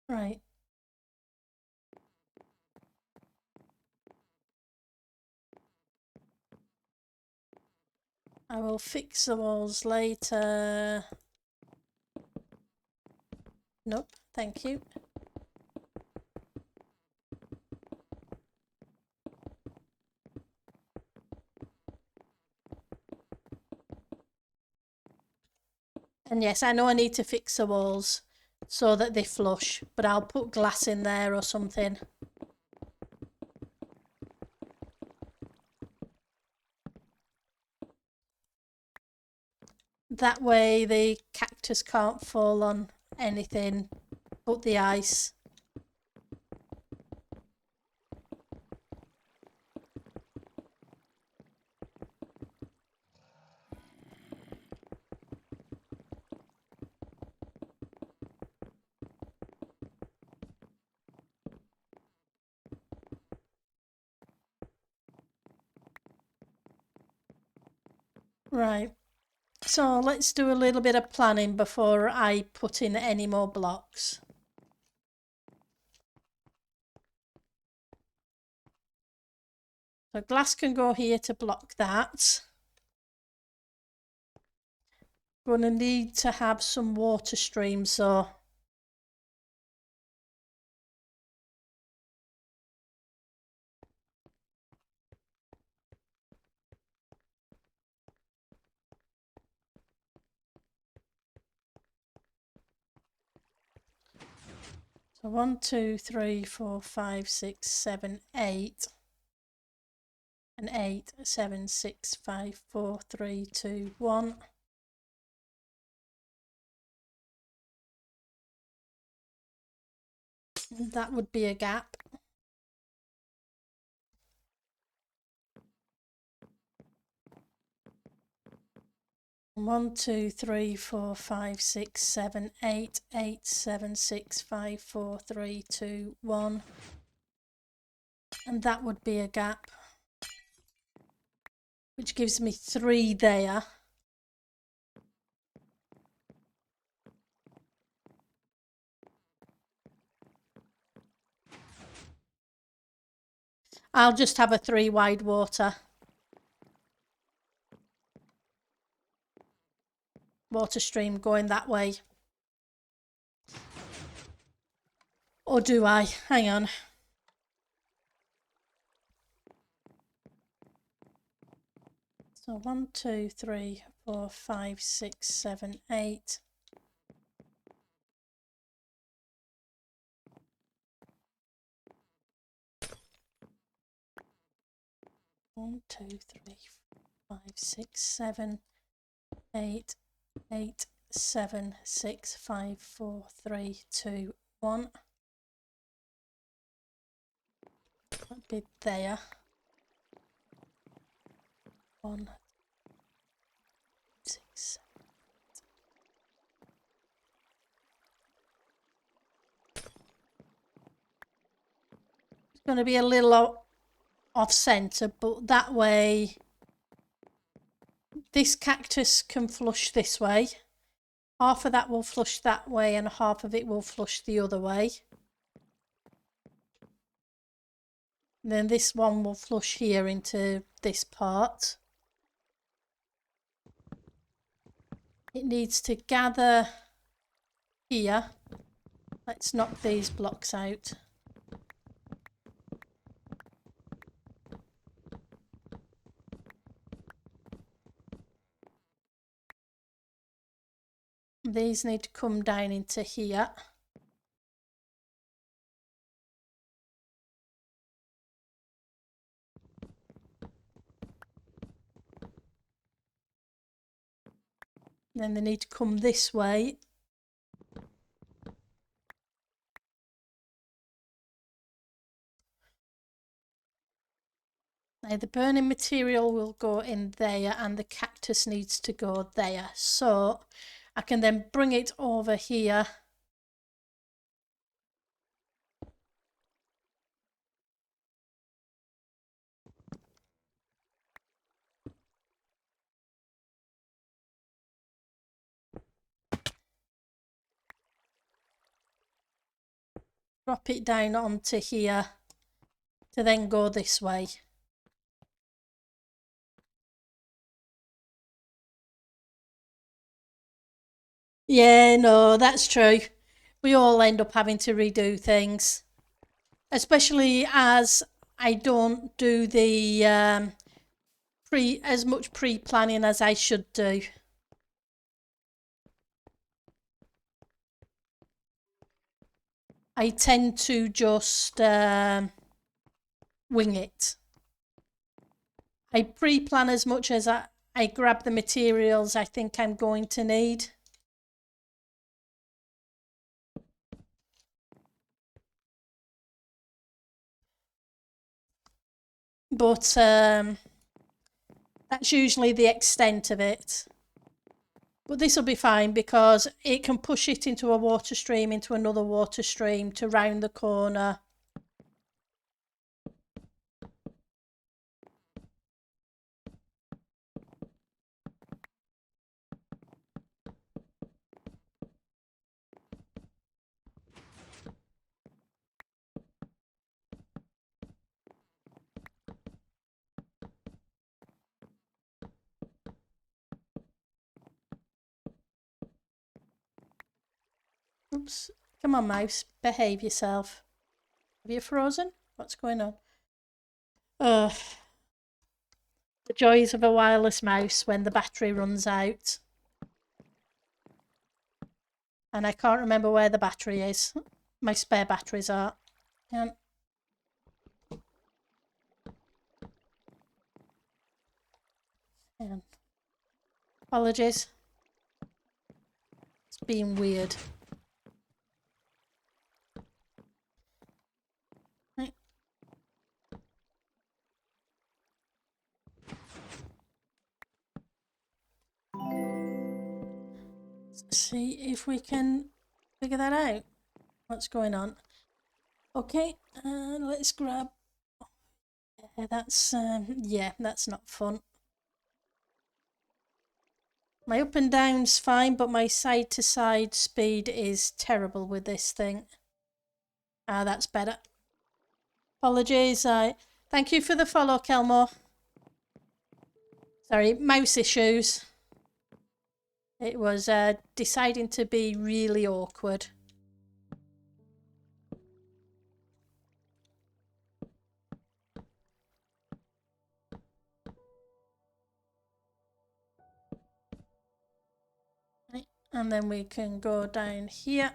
Right. I will fix the walls later. Nope, thank you. And yes, I know I need to fix the walls so that they flush, but I'll put glass in there or something. That way the cactus can't fall on anything but the ice. Right. So let's do a little bit of planning before I put in any more blocks. So glass can go here to block that. We're going to need to have some water streams, so so 1, 2, 3, 4, 5, 6, 7, 8. And 8, 7, 6, 5, 4, 3, 2, 1. That would be a gap. 1, 2, 3, 4, 5, 6, 7, 8, 8, 7, 6, 5, 4, 3, 2, 1. And that would be a gap, which gives me 3 there. I'll just have a 3 wide water stream going that way. Or do I? Hang on. So 1, 2, 3, 4, 5, 6, 7, 8. One, 2, 3, 5, 6, 7, 8, 8, 7, 6, 5, 4, 3, 2, 1. That'd be there. 1, 6, 7. It's going to be a little off centre, but that way this cactus can flush this way. Half of that will flush that way and half of it will flush the other way. And then this one will flush here into this part. It needs to gather here. Let's knock these blocks out. These need to come down into here. Then they need to come this way. Now the burning material will go in there and the cactus needs to go there. So I can then bring it over here. Drop it down onto here to then go this way. Yeah, no, that's true. We all end up having to redo things, especially as I don't do the as much pre-planning as I should do. I tend to just wing it. I pre-plan as much as I grab the materials I think I'm going to need. But that's usually the extent of it. But this will be fine because it can push it into a water stream, into another water stream to round the corner. Oops. Come on, mouse. Behave yourself. Have you frozen? What's going on? The joys of a wireless mouse when the battery runs out. And I can't remember where the battery is. My spare batteries are. Yeah. Yeah. Apologies. It's being weird. Right. Let's see if we can figure that out. What's going on? Okay, let's grab. Yeah, that's not fun. My up and down's fine, but my side to side speed is terrible with this thing. Ah, that's better. Apologies. Thank you for the follow, Kelmore. Sorry, mouse issues. It was deciding to be really awkward. Right, and then we can go down here.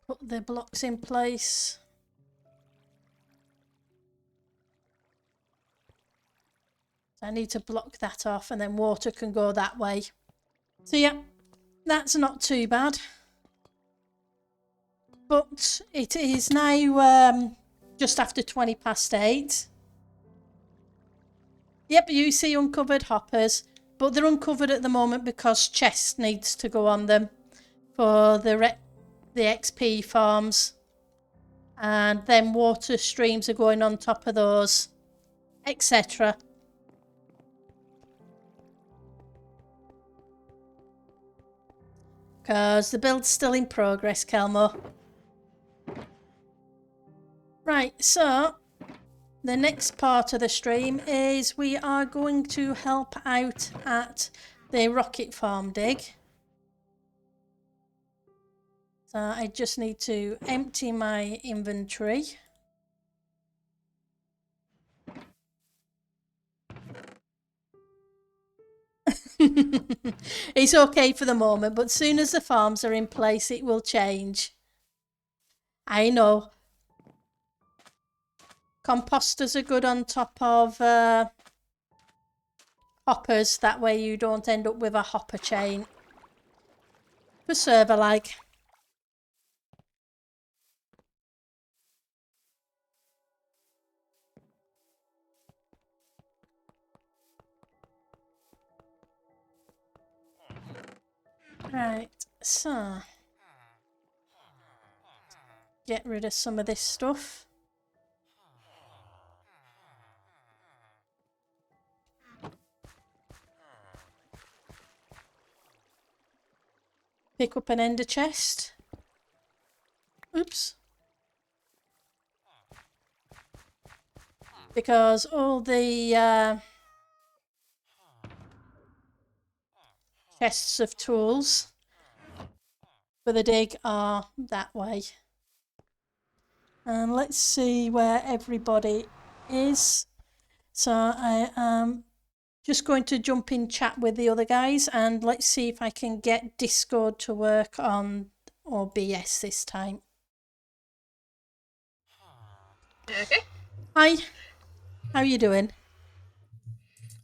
Put the blocks in place. So I need to block that off and then water can go that way. So yeah, that's not too bad. But it is now just after 20 past 8. Yep, you see uncovered hoppers, but they're uncovered at the moment because chest needs to go on them for the XP farms. And then water streams are going on top of those, etc. Because the build's still in progress, Kelmo. Right, so the next part of the stream is we are going to help out at the rocket farm dig. So I just need to empty my inventory. It's okay for the moment, but soon as the farms are in place, it will change. I know. Composters are good on top of hoppers. That way you don't end up with a hopper chain. For server like. Right, so get rid of some of this stuff. Pick up an ender chest. Oops. Because all the chests of tools for the dig are that way. And let's see where everybody is. So I am just going to jump in chat with the other guys and let's see if I can get Discord to work on OBS this time. Okay. Hi, how are you doing?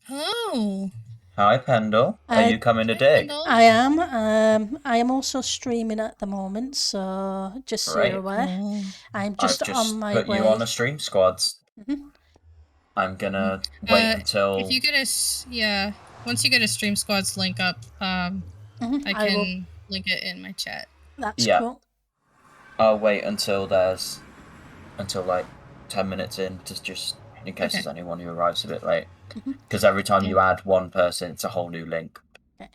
Hello. Hi, Pendle. Are you coming to dig? I am. I am also streaming at the moment, so just so you're aware. Cool. I'm just on my way. I've just put you on the stream squads. I'm gonna wait until... If you get a... once you get a stream squads link up, I can link it in my chat. That's cool. I'll wait until like 10 minutes in, just in case there's anyone who arrives a bit late. Because every time you add one person, it's a whole new link. Okay.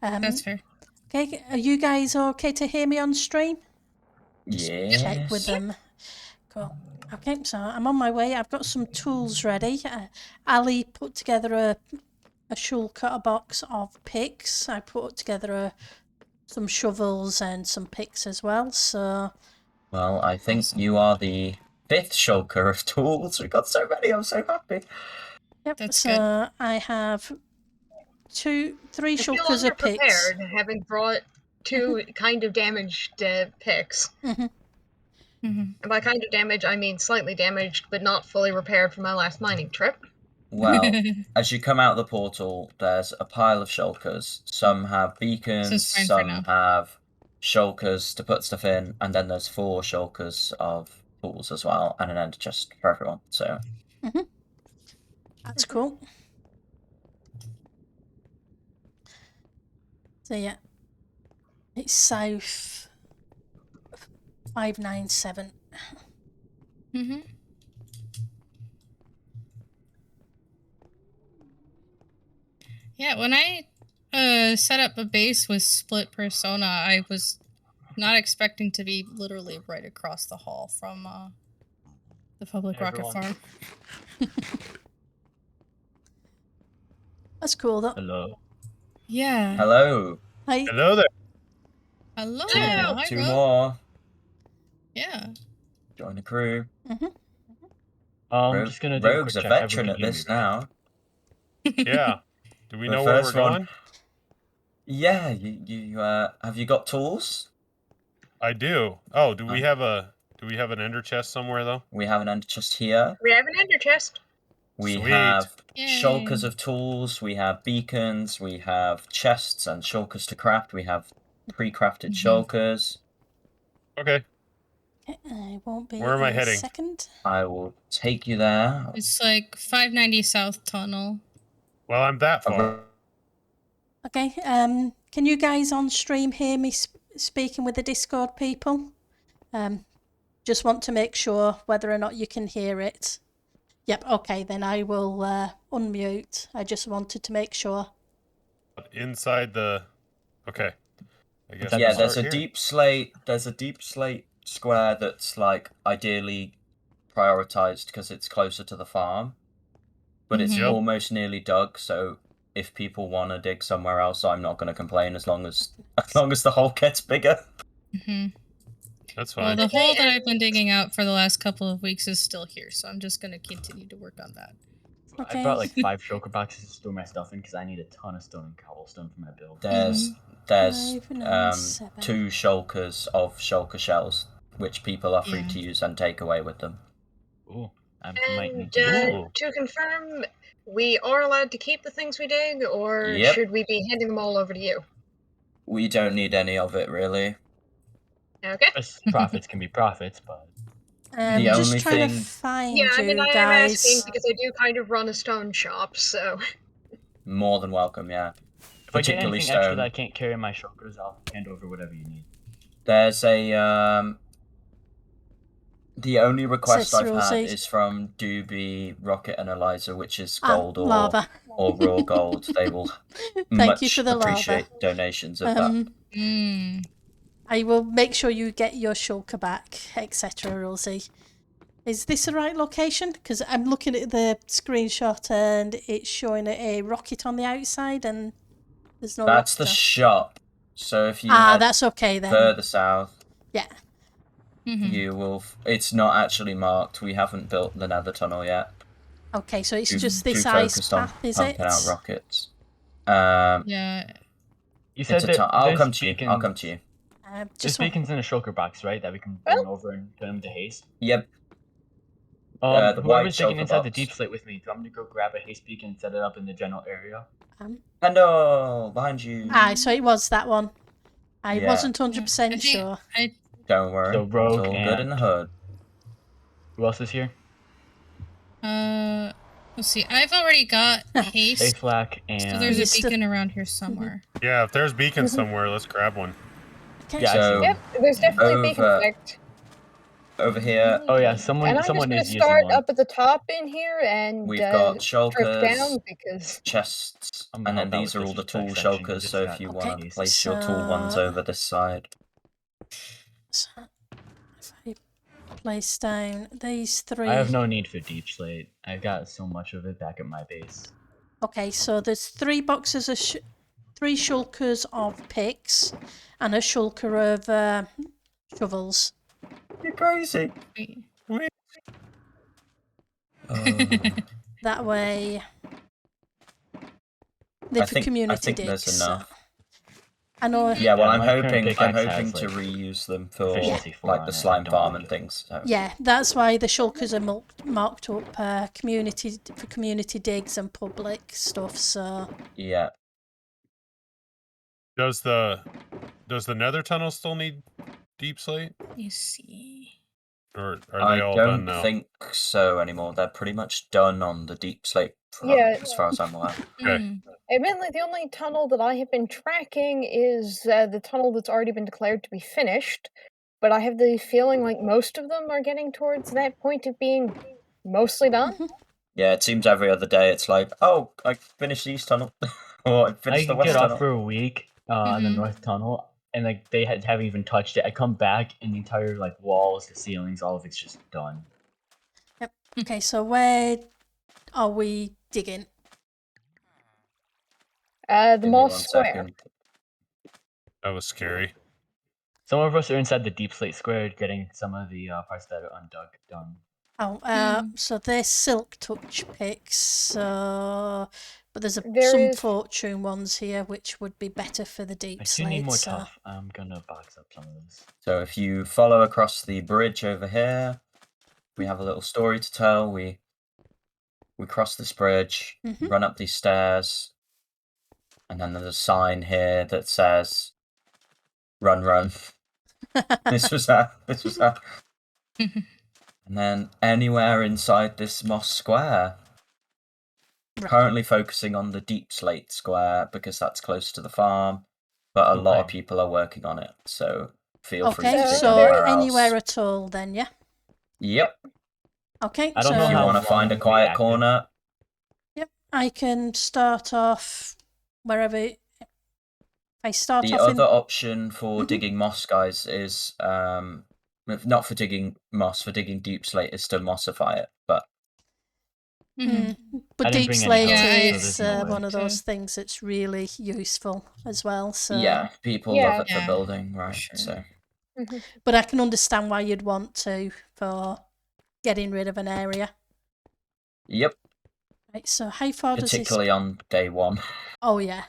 That's fair. Okay, are you guys okay to hear me on stream? Yes. Check with them. Cool. Okay, so I'm on my way. I've got some tools ready. Ali put together a shul cutter box of picks. I put together some shovels and some picks as well. So. Well, I think you are the 5th shulker of tools. We've got so many. I'm so happy. Yep. That's so good. I have three I feel shulkers of picks. underprepared, having brought 2 kind of damaged picks. And by kind of damage, I mean slightly damaged, but not fully repaired from my last mining trip. Well, as you come out the portal, there's a pile of shulkers. Some have beacons, some have shulkers to put stuff in, and then there's 4 shulkers of tools as well, and an ender chest for everyone. So that's cool. So yeah, it's south 597. Yeah, when I set up a base with split persona, I was not expecting to be literally right across the hall from the public rocket farm. That's cool, though. Hello. Yeah. hello. Hi. Hello there. Hello. Hello. Hi, 2 Rogue. more. Yeah. Join the crew. I'm just gonna do Rogue's a quick check. veteran at Everyone this hear me, right? now. Yeah. Do we The know where we're first one- going? Yeah, you have you got tools? I do. Oh, do we have an ender chest somewhere though? We have an ender chest here. We have an ender chest. We Sweet. have Yay. shulkers of tools, we have beacons, we have chests and shulkers to craft, we have pre-crafted shulkers. Okay. I won't be Where am I a heading? second. I will take you there. It's like 590 South Tunnel. Well, I'm that far. Okay, can you guys on stream hear me speaking with the Discord people? Just want to make sure whether or not you can hear it. Yep, okay, then I will unmute. I just wanted to make sure. Inside the. Okay. I guess. Yeah, we'll there's start a here. deep slate. There's a deep slate square that's like ideally prioritized because it's closer to the farm, but it's Yep. almost nearly dug. So if people want to dig somewhere else, I'm not going to complain as long as the hole gets bigger. That's Well, fine. the hole that I've been digging out for the last couple of weeks is still here, so I'm just going to continue to work on that. Okay. I brought like 5 shulker boxes to store my stuff in because I need a ton of stone and cobblestone for my build. There's 597. 2 shulkers of shulker shells, which people are free Yeah. to use and take away with them. Ooh, I might And need to. Ooh. to confirm, we are allowed to keep the things we dig, or Yep. should we be handing them all over to you? We don't need any of it, really. Okay. Profits can be profits, but The just only trying to thing- find Yeah, I you mean, I am guys. asking because I do kind of run a stone shop, so. More than welcome, yeah. if I get Particularly anything extra stone. that I can't carry in my shulkers, I'll hand over whatever you need. There's a the only request Says I've had Rosie. is from Doobie, Rocket, and Eliza, which is Ah, gold lava. or raw gold. They will Thank much you for the appreciate lava. donations of that. I will make sure you get your shulker back, etc. Rosie. Is this the right location? Because I'm looking at the screenshot and it's showing a rocket on the outside and there's no That's the rocket. shop. So if you head That's okay then. further south, Yeah. you will. It's not actually marked. We haven't built the nether tunnel yet. Okay, so it's Too- just too this ice focused on path, is it? pumping out rockets. Yeah. You said It's a that I'll there's come to you. beacons, I'll come to you. There's Just beacons in a shulker box, right? That we can bring over and put them to haste. Yep. The white Whoever's digging shulker inside the box. deep slate with me, do I'm gonna go grab a haste beacon and set it up in the general area. Hello, behind you. so it was that one. I Yeah. wasn't I 100% think sure. Don't worry. So Rogue it's all good in the hood. Who else is here? Let's see. I've already got haste, Aflac and so there's a Haste. beacon around here somewhere. Yeah, if there's beacons somewhere, let's grab one. Okay. Yeah, I So see. Yep, there's definitely a beacon Over- effect. over here, Oh yeah, And someone I'm just is gonna using start one. up at the top in here and we've got drift shulkers, down because chests, I'm and then help out these with are all the this tool section, shulkers. just So got if you Okay, want to place your tool ones so- over this side, So if I place down these 3. I have no need for deep slate. I've got so much of it back at my base. Okay, so there's 3 boxes of 3 shulkers of picks and a shulker of shovels. you're crazy. Wait. That way They're I for think community there's digs. enough. I know. Yeah, well, Yeah, I'm my current hoping pickaxe has, to like, reuse them for efficiency 4 like on the it, slime I don't farm like and it. things. So. Yeah, that's why the shulkers are marked up for community digs and public stuff. So Yeah. Does the nether tunnel still need deep slate? Let me see. Or are they all done now? I don't think so anymore. They're pretty much done on the deep slate front, Yeah. as far as I'm aware. Okay. Admittedly, the only tunnel that I have been tracking is the tunnel that's already been declared to be finished. But I have the feeling like most of them are getting towards that point of being mostly done. Yeah, it seems every other day it's like, oh, I finished the east tunnel, or I finished the I west get off tunnel. for a week on the north tunnel, and like they haven't even touched it. I come back, and the entire like walls, the ceilings, all of it's just done. yep. Okay, so where are we digging? The Give me mall one square. second. That was scary. Some of us are inside the deep slate square, getting some of the parts that are undug done. Oh, so they're silk touch picks. But there's some is- fortune ones here, which would be better for the I deep do need slate. more So tough. I'm gonna box up some of this. So if you follow across the bridge over here, we have a little story to tell. We cross this bridge, run up these stairs, and then there's a sign here that says, "Run, run." This was that. And then anywhere inside this moss square. Right. Currently focusing on the deep slate square because that's close to the farm, but a lot of people are working on it, so feel free to okay, dig so anywhere anywhere else. at all, then, yeah. Yep. Okay, I don't so know If you how want to long find a we'll be quiet active. corner, yep, I can start off wherever. If I start the off other in. option for digging moss, guys, is not for digging moss, for digging deep slate is to mossify it, but But I didn't deep bring any slate help, so is there's no way. one of those things that's really useful as well. So yeah, people love it for building, right? Sure. So but I can understand why you'd want to for getting rid of an area. yep, Right, so how far does this? particularly on day one. Oh yeah,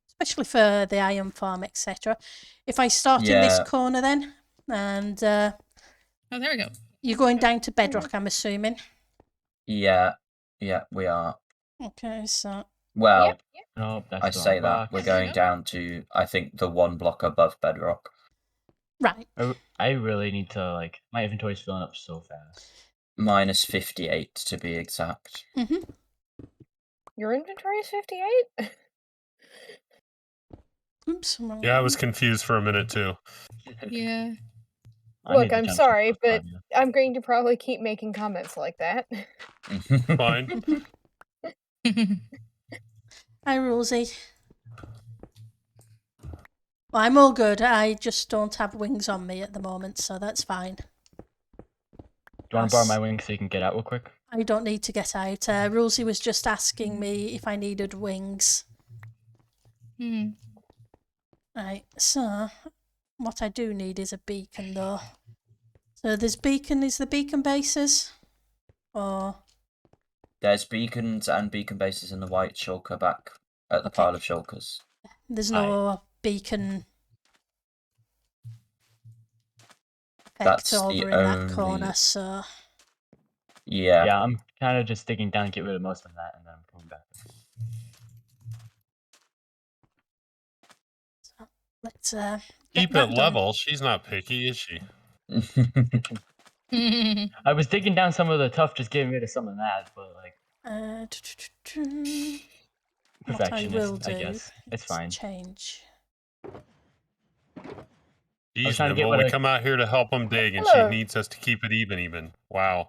especially for the iron farm, etc. If I start in this Yeah. corner then, and Oh, there we go. you're going down to bedrock, I'm assuming. Yeah, we are. Okay, so Well, No, that's I the say wrong that box. we're going down to, I think, the 1 block above bedrock. right. I really need to like my inventory's filling up so fast. Minus 58 to be exact. Your inventory is 58? Oops. Wrong Yeah, I one. was confused for a minute too. Yeah. I Look, need to I'm jump sorry, ship but on you. I'm going to probably keep making comments like that. Fine. Hi, Rosie. Well, I'm all good. I just don't have wings on me at the moment, so that's fine. Do you want to borrow my wings so you can get out real quick? I don't need to get out. Rosie was just asking me if I needed wings. Right, so what I do need is a beacon, though. So there's beacon. Is the beacon bases? Or There's beacons and beacon bases in the white shulker back at the Okay. pile of shulkers. there's no beacon That's effect the over in that only- corner, so Yeah. Yeah, I'm kind of just digging down, get rid of most of that, and then I'm coming back. let's Keep that it done. level. She's not picky, is she? I was digging down some of the tough, just getting rid of some of that, but like what I will perfectionist, do I guess. It's fine. change. She's trying to get nimble. what We I- come out here to help him dig, and Hello. she needs us to keep it even. Wow.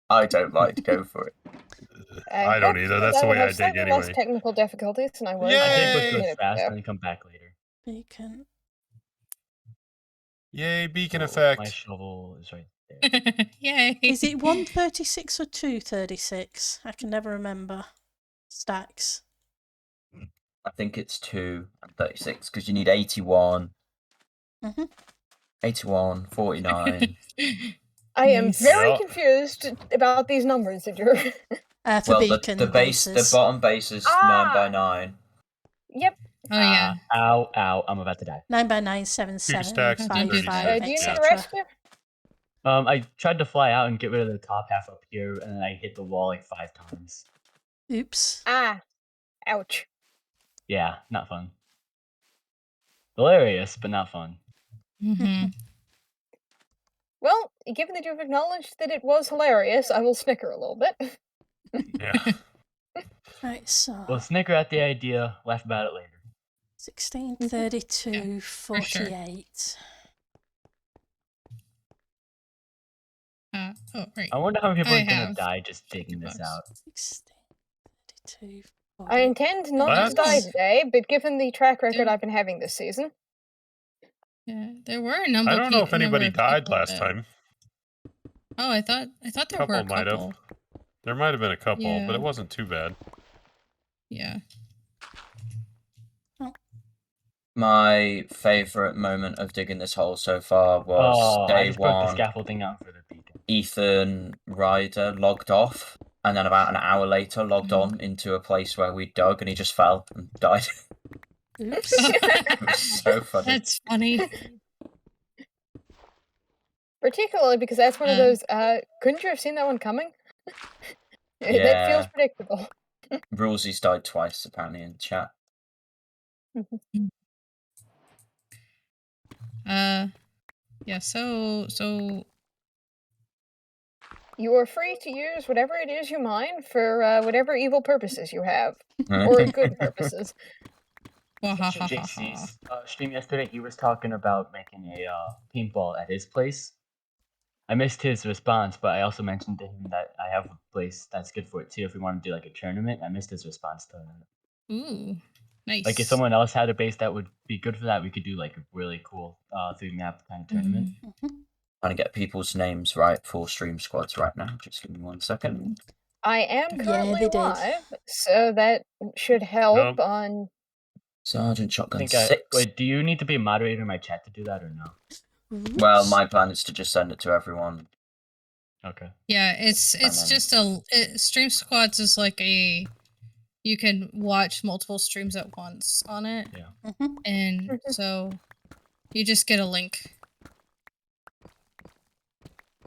I don't like to go for it. I don't either. That's the way I dig Less anyway. technical difficulties than I was. Yay! I dig Hey! what goes fast, and then come back later. Beacon. Yay, beacon My effect. shovel is right there. Yay. Is it 136 or 236? I can never remember. Stacks. I think it's 2 and 36 because you need 81, 81, 49. I am very Yeah. confused about these numbers that you're. For Well, beacon the base, bases. the bottom base is 9 by 9, Yep. Oh yeah. Ow, ow, I'm about to die. 9 by 9, 7, 7, stacks, 5, 36. 5, Do you need a etc. rescue? I tried to fly out and get rid of the top half up here, and then I hit the wall like 5 times. Oops. Ah. Ouch. Yeah, not fun. Hilarious, but not fun. Mm-hmm. Well, given that you've acknowledged that it was hilarious, I will snicker a little bit. Yeah. Right, so We'll snicker at the idea, laugh about it later. 16, 32, Yeah, for sure. 48. Oh, right. I wonder how many people I are gonna have die just digging this out. 16, 32, I intend not to That's- die today, but given the track record Yeah. I've been having this season, Yeah, there were a number. I don't know if anybody of died people last that- time. Oh, I thought there were a Couple might have. couple. There might have been a couple, Yeah. but it wasn't too bad. Yeah. My favorite moment of digging this hole so far was I day just broke the one. scaffolding out for the beacon. Ethan Ryder logged off, and then about an hour later logged Mhm. on into a place where we dug, and he just fell and died. Oops. It was so funny. That's funny. particularly because that's one of those, couldn't you have seen that one coming? That feels Yeah. predictable. Rulsy's died twice apparently in chat. Yeah, so You are free to use whatever it is you mine for whatever evil purposes you have, or good purposes. JC's stream yesterday, he was talking about making a paintball at his place. I missed his response, but I also mentioned to him that I have a place that's good for it too. If we want to do like a tournament, I missed his response to that. Ooh, nice. Like if someone else had a base that would be good for that, we could do like a really cool 3-map kind of tournament. Trying to get people's names right for stream squads right now. Just give me 1 second. I am Yeah, currently they did. live, so that should help Nope. on... Sergeant I Shotgun think 6. wait, do you need to be a moderator in my chat to do that or no? Well, Oops. my plan is to just send it to everyone. Okay. Yeah, it's then- just Stream Squads is like a, you can watch multiple streams at once on it. Yeah. And so you just get a link.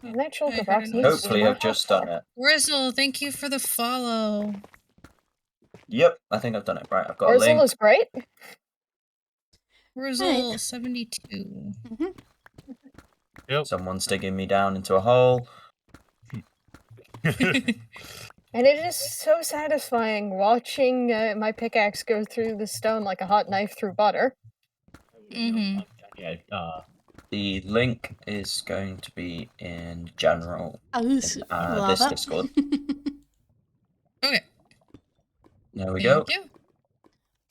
And that shulker I heard box a needs noise. to be Hopefully more I've just done it. Rizzle, thank you for the follow. Yep, I think I've done it. Right, I've got a Orzel link. is great. Rizzle 72. Yep. Someone's digging me down into a hole. And it is so satisfying watching my pickaxe go through the stone like a hot knife through butter. Mhm. Yeah. The link is going to be in general Oh, in this lava. Discord. Okay. There we Thank go.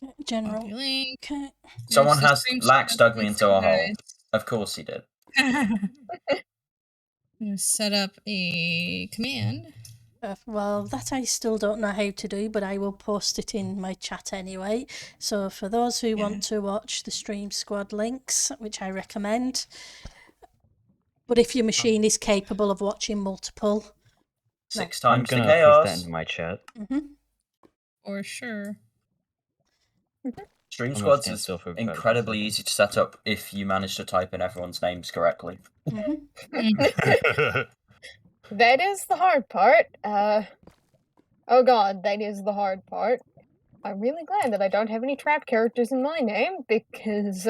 you. General. Copy link. Okay. Someone There's the has stream Lax squad dug me link into for a you hole. guys. Of course he did. I'm gonna set up a command. Well, that I still don't know how to do, but I will post it in my chat anyway. So for those who want to watch the Stream Squad links, which I recommend, but if your machine is capable of watching multiple, 6 I'm times the gonna paste that chaos. into my chat. For sure. Stream I'm gonna squads stand is still for about a incredibly second. easy to set up if you manage to type in everyone's names correctly. That is the hard part. Oh god, that is the hard part. I'm really glad that I don't have any trap characters in my name, because,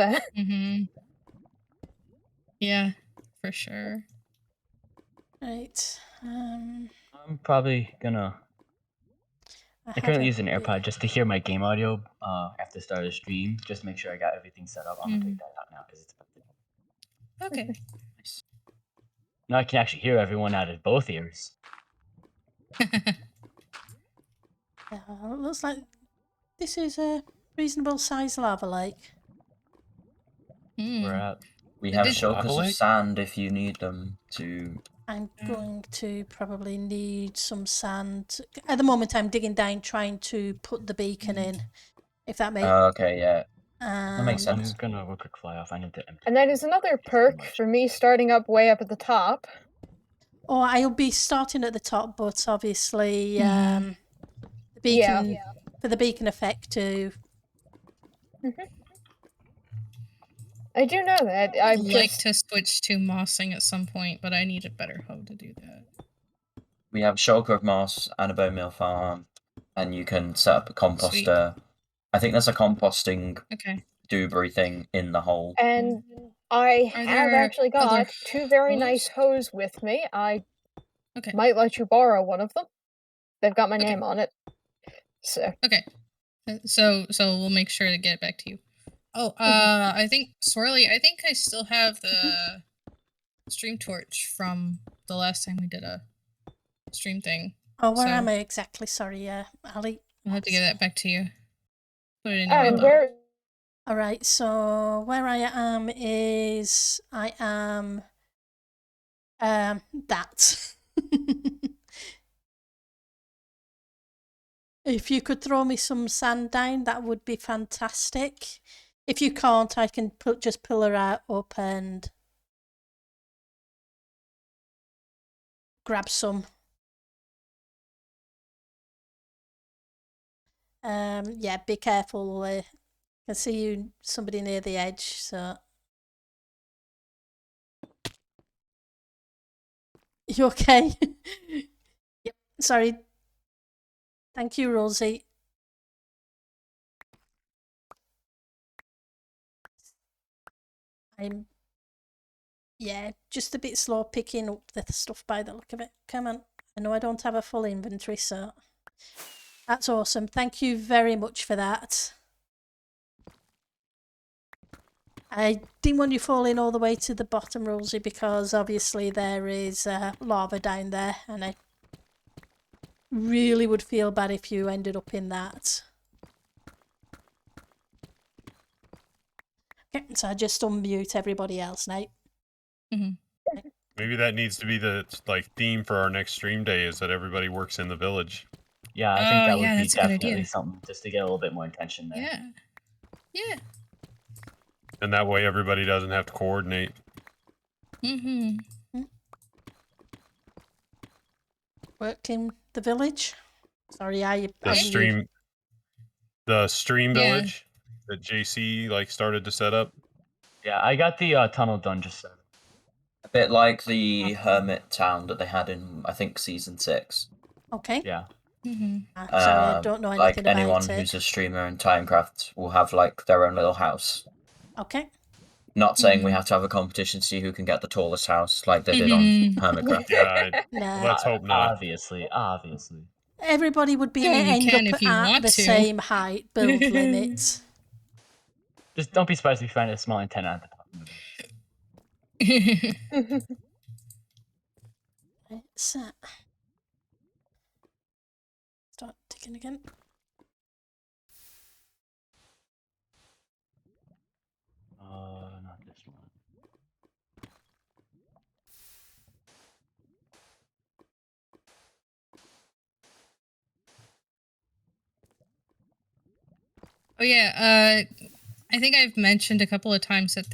Yeah, for sure. right. I'm probably gonna. I currently use an AirPod just to hear my game audio after the start of the stream, just to make sure I got everything set up. I'm gonna take that out now because it's. Okay. Now I can actually hear everyone out of both ears. Looks like this is a reasonable size lava lake. We're at. We have Did- shulkers of Lake? sand if you need them to. I'm going to probably need some sand. At the moment, I'm digging down trying to put the beacon in, if that makes Okay, yeah. That makes I'm sense. gonna real quick fly off. I need to empty. and that is another perk for me starting up way up at the top. Or I'll be starting at the top, but obviously the Yeah. beacon for the beacon effect to I do know that. I'd like to switch to mossing at some point, but I need a better hoe to do that. We have a shulker of moss and a bone meal farm, and you can set up a composter. Sweet. I think there's a composting doobery thing in the hole. And I have actually got 2 very nice hoes with me. I might let you borrow one of them. They've got my name on it. So. Okay. So we'll make sure to get back to you. Oh, I think Swirly, I think I still have the stream torch from the last time we did a stream thing. Oh, where am I exactly? Sorry, Ali. I'll have to get that back to you. Put it in where? All right, so where I am is I am that. If you could throw me some sand down, that would be fantastic. If you can't, I can just pull her out up and grab some. Yeah, be careful. I can see somebody near the edge, so. You okay? Yep, sorry. Thank you, Rosie. I'm, just a bit slow picking up the stuff by the look of it. Come on. I know I don't have a full inventory, so that's awesome. Thank you very much for that. I didn't want you falling all the way to the bottom, Rosie, because obviously there is lava down there, and I really would feel bad if you ended up in that. Okay, so I just unmute everybody else now. Maybe that needs to be the theme for our next stream day, is that everybody works in the village. Yeah, I think that would be definitely something just to get a little bit more attention there. Yeah. Yeah. And that way everybody doesn't have to coordinate. Work in the village? Sorry, the stream village that JC started to set up. Yeah, I got the tunnel done just so. A bit like the hermit town that they had in, I think, season 6. Okay. Yeah. Sorry, I don't know anything about anyone who's a streamer in Titancraft will have their own little house. Okay. Not saying we have to have a competition to see who can get the tallest house like they did on Hermitcraft. Yeah, let's hope not. Obviously. Everybody would be end up at the same height build limit. Just don't be surprised if you find a small antenna at the top. Let's start digging again. Not this one. Oh yeah, I think I've mentioned a couple of times that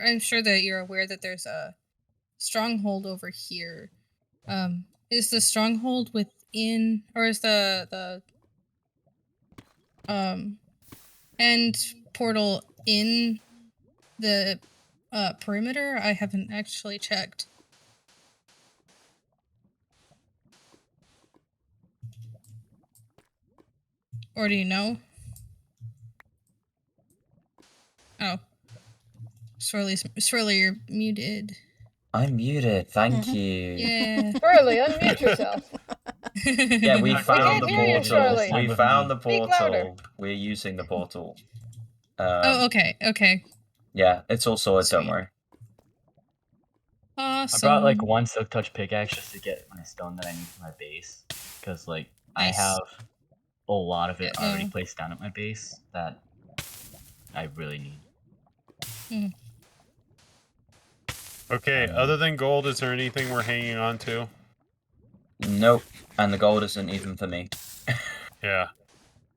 I'm sure that you're aware that there's a stronghold over here. Is the stronghold within, or is the end portal in the perimeter? I haven't actually checked. Or do you know? Oh. Swirly, you're muted. I'm muted, thank you. Yeah. Swirly, unmute yourself. Yeah, we found the portal. We found the Speak louder. portal. We're using the portal. Oh, okay. Yeah, it's all sorted, don't worry. Awesome. I brought one silk touch pickaxe just to get my stone that I need for my base. Because nice. I have a lot of it already placed down at my base that I really need. Okay, other than gold, is there anything we're hanging on to? Nope, and the gold isn't even for me. Yeah.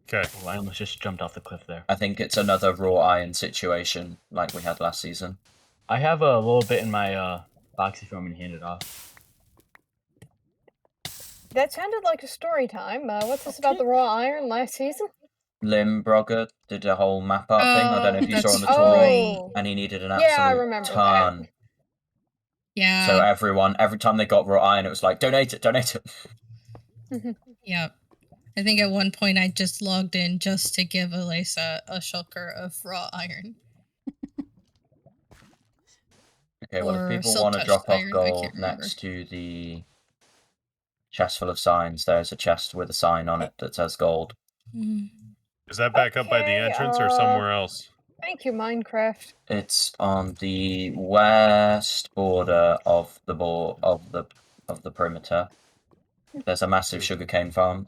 Okay. Oh, I almost just jumped off the cliff there. I think it's another raw iron situation like we had last season. I have a little bit in my box if you want me to hand it off. That sounded like a story time. What's this about the raw iron last season? Limbrogger did a whole map art thing. I don't know if you saw on the that's tour, right. and he needed an Yeah, I absolute remember that. ton. Yeah. So every time they got raw iron, it was like, donate it. Yep. I think at one point I just logged in just to give Elisa a shulker of raw iron. Okay, well, if Or people silk want to touched drop off iron, I gold can't remember. next to the chest full of signs, there's a chest with a sign on it that says gold. Mm. Is that back up by the Okay, entrance or somewhere else? Thank you, Minecraft. It's on the west border of the perimeter. There's a massive sugarcane farm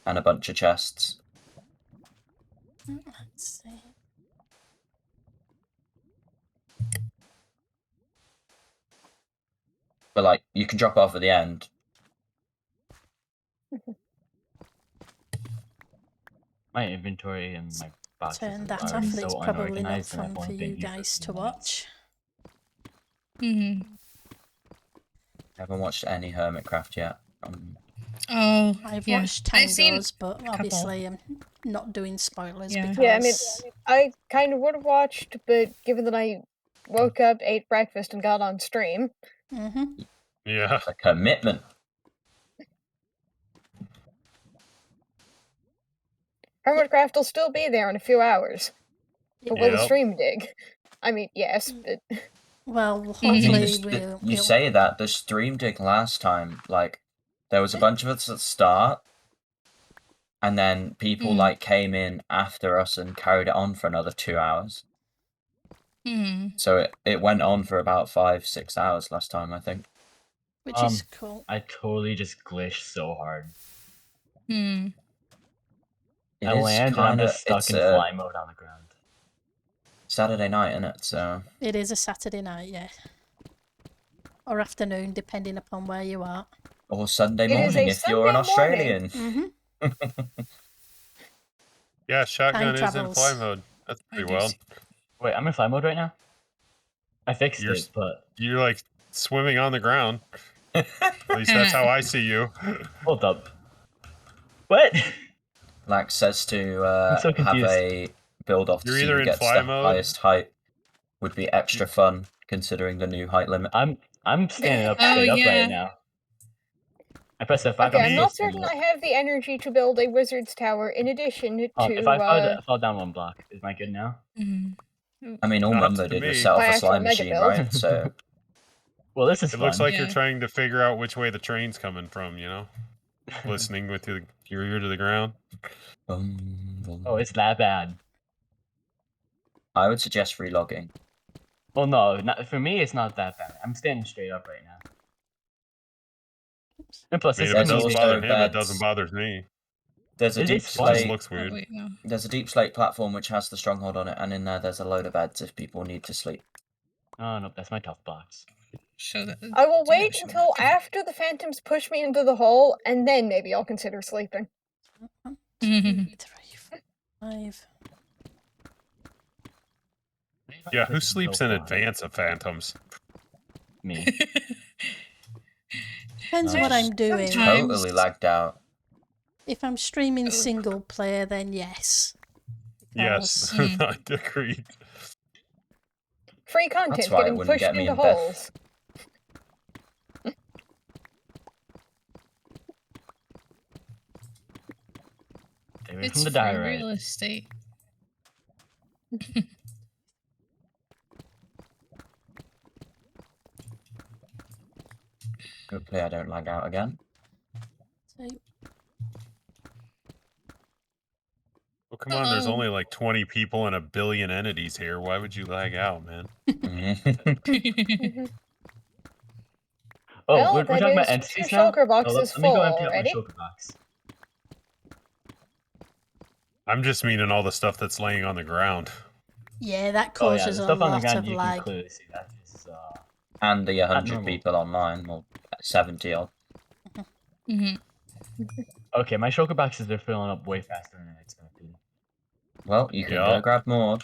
and a bunch of chests. Let's see. But like, you can drop off at the end. My inventory and my boxes Turn are that already off. so It's probably not unorganized, and I've fun only for been you here for a guys few to minutes. watch. Mm-hmm. I haven't watched any Hermitcraft yet. Oh, I've yeah. watched I've seen Tango's, but couple. obviously I'm not doing spoilers Yeah. because... Yeah, I mean, I kind of would have watched, but given that I woke up, ate breakfast, and got on stream. Mm-hmm. Yeah. It's a commitment. Hermitcraft will still be there in a few hours. But will the Yep. stream dig? I mean, yes, but... Well, I mean, hopefully you we'll... say that, the stream dig last time, like, there was a bunch of us at the start, and then people, like, came in after us and carried it on for another 2 hours. So it went on for about 5-6 hours last time, I think. Which is cool. I totally just glitched so hard. It I is land and I'm kinda, just stuck it's in a fly mode on the ground. Saturday night, isn't it? So It is a Saturday night, yeah. Or afternoon, depending upon where you are. or Sunday It is morning a if you're an Sunday morning. Australian. Mm-hmm. Yeah, shotgun is in travels. fly mode. That's pretty wild. Wait, I'm in fly mode right now? I fixed You're it, but... You're like swimming on the ground. At least that's how I see you. Hold up. What? Lax says to I'm so have confused. a build off to You're see either who in gets fly the mode- highest height. Would be extra fun considering the new height limit. I'm standing up Oh, straight up yeah. right now. I pressed F5. Okay, I'm me- not certain I have the energy to build a wizard's tower in addition to... If I fall down one block, is my good now? I mean, all Not up Mumbo to did was me. set off My a actual slime mega machine, build. right? So Well, this is It fun. looks like you're Yeah. trying to figure out which way the train's coming from, you know? Listening with your ear to the ground. Oh, it's that bad. I would suggest relogging. Well, no, for me, it's not that bad. I'm standing straight up right now. And plus, I mean, this if it There's is doesn't also bother him, it doesn't beds. bother me. There's a It deep is It fun. just slate. looks Oh, weird. wait, no. There's a deep slate platform which has the stronghold on it, and in there's a load of beds if people need to sleep. Oh, no, that's my tough box. Show that. I will do you wait show until that? after the phantoms push me into the hole, and then maybe I'll consider sleeping. 1, 2, 3, 4, 5. Yeah, who sleeps in advance of phantoms? Me. Depends I what just I'm doing. Sometimes- Totally lagged out. If I'm streaming single player, then yes. Yes, Because- I agreed. Free content That's why it getting wouldn't pushed get me into in bed. holes. Stay away It's from the free diorite. real estate. Hopefully I don't lag out again. So, Well, come on, there's Uh-oh. only like 20 people and a billion entities here. Why would you lag out, man? Oh, Well, we're that talking about is entities two now? shulker boxes let me go full empty out my already. shulker box. I'm just meaning all the stuff that's laying on the ground. yeah, that Oh yeah, the causes a stuff on the lot ground of you can lag. clearly see that is And the 100 normal. people online, or 70 odd. Okay, my shulker boxes are filling up way faster than I expected. Well, you can Yeah. go grab more.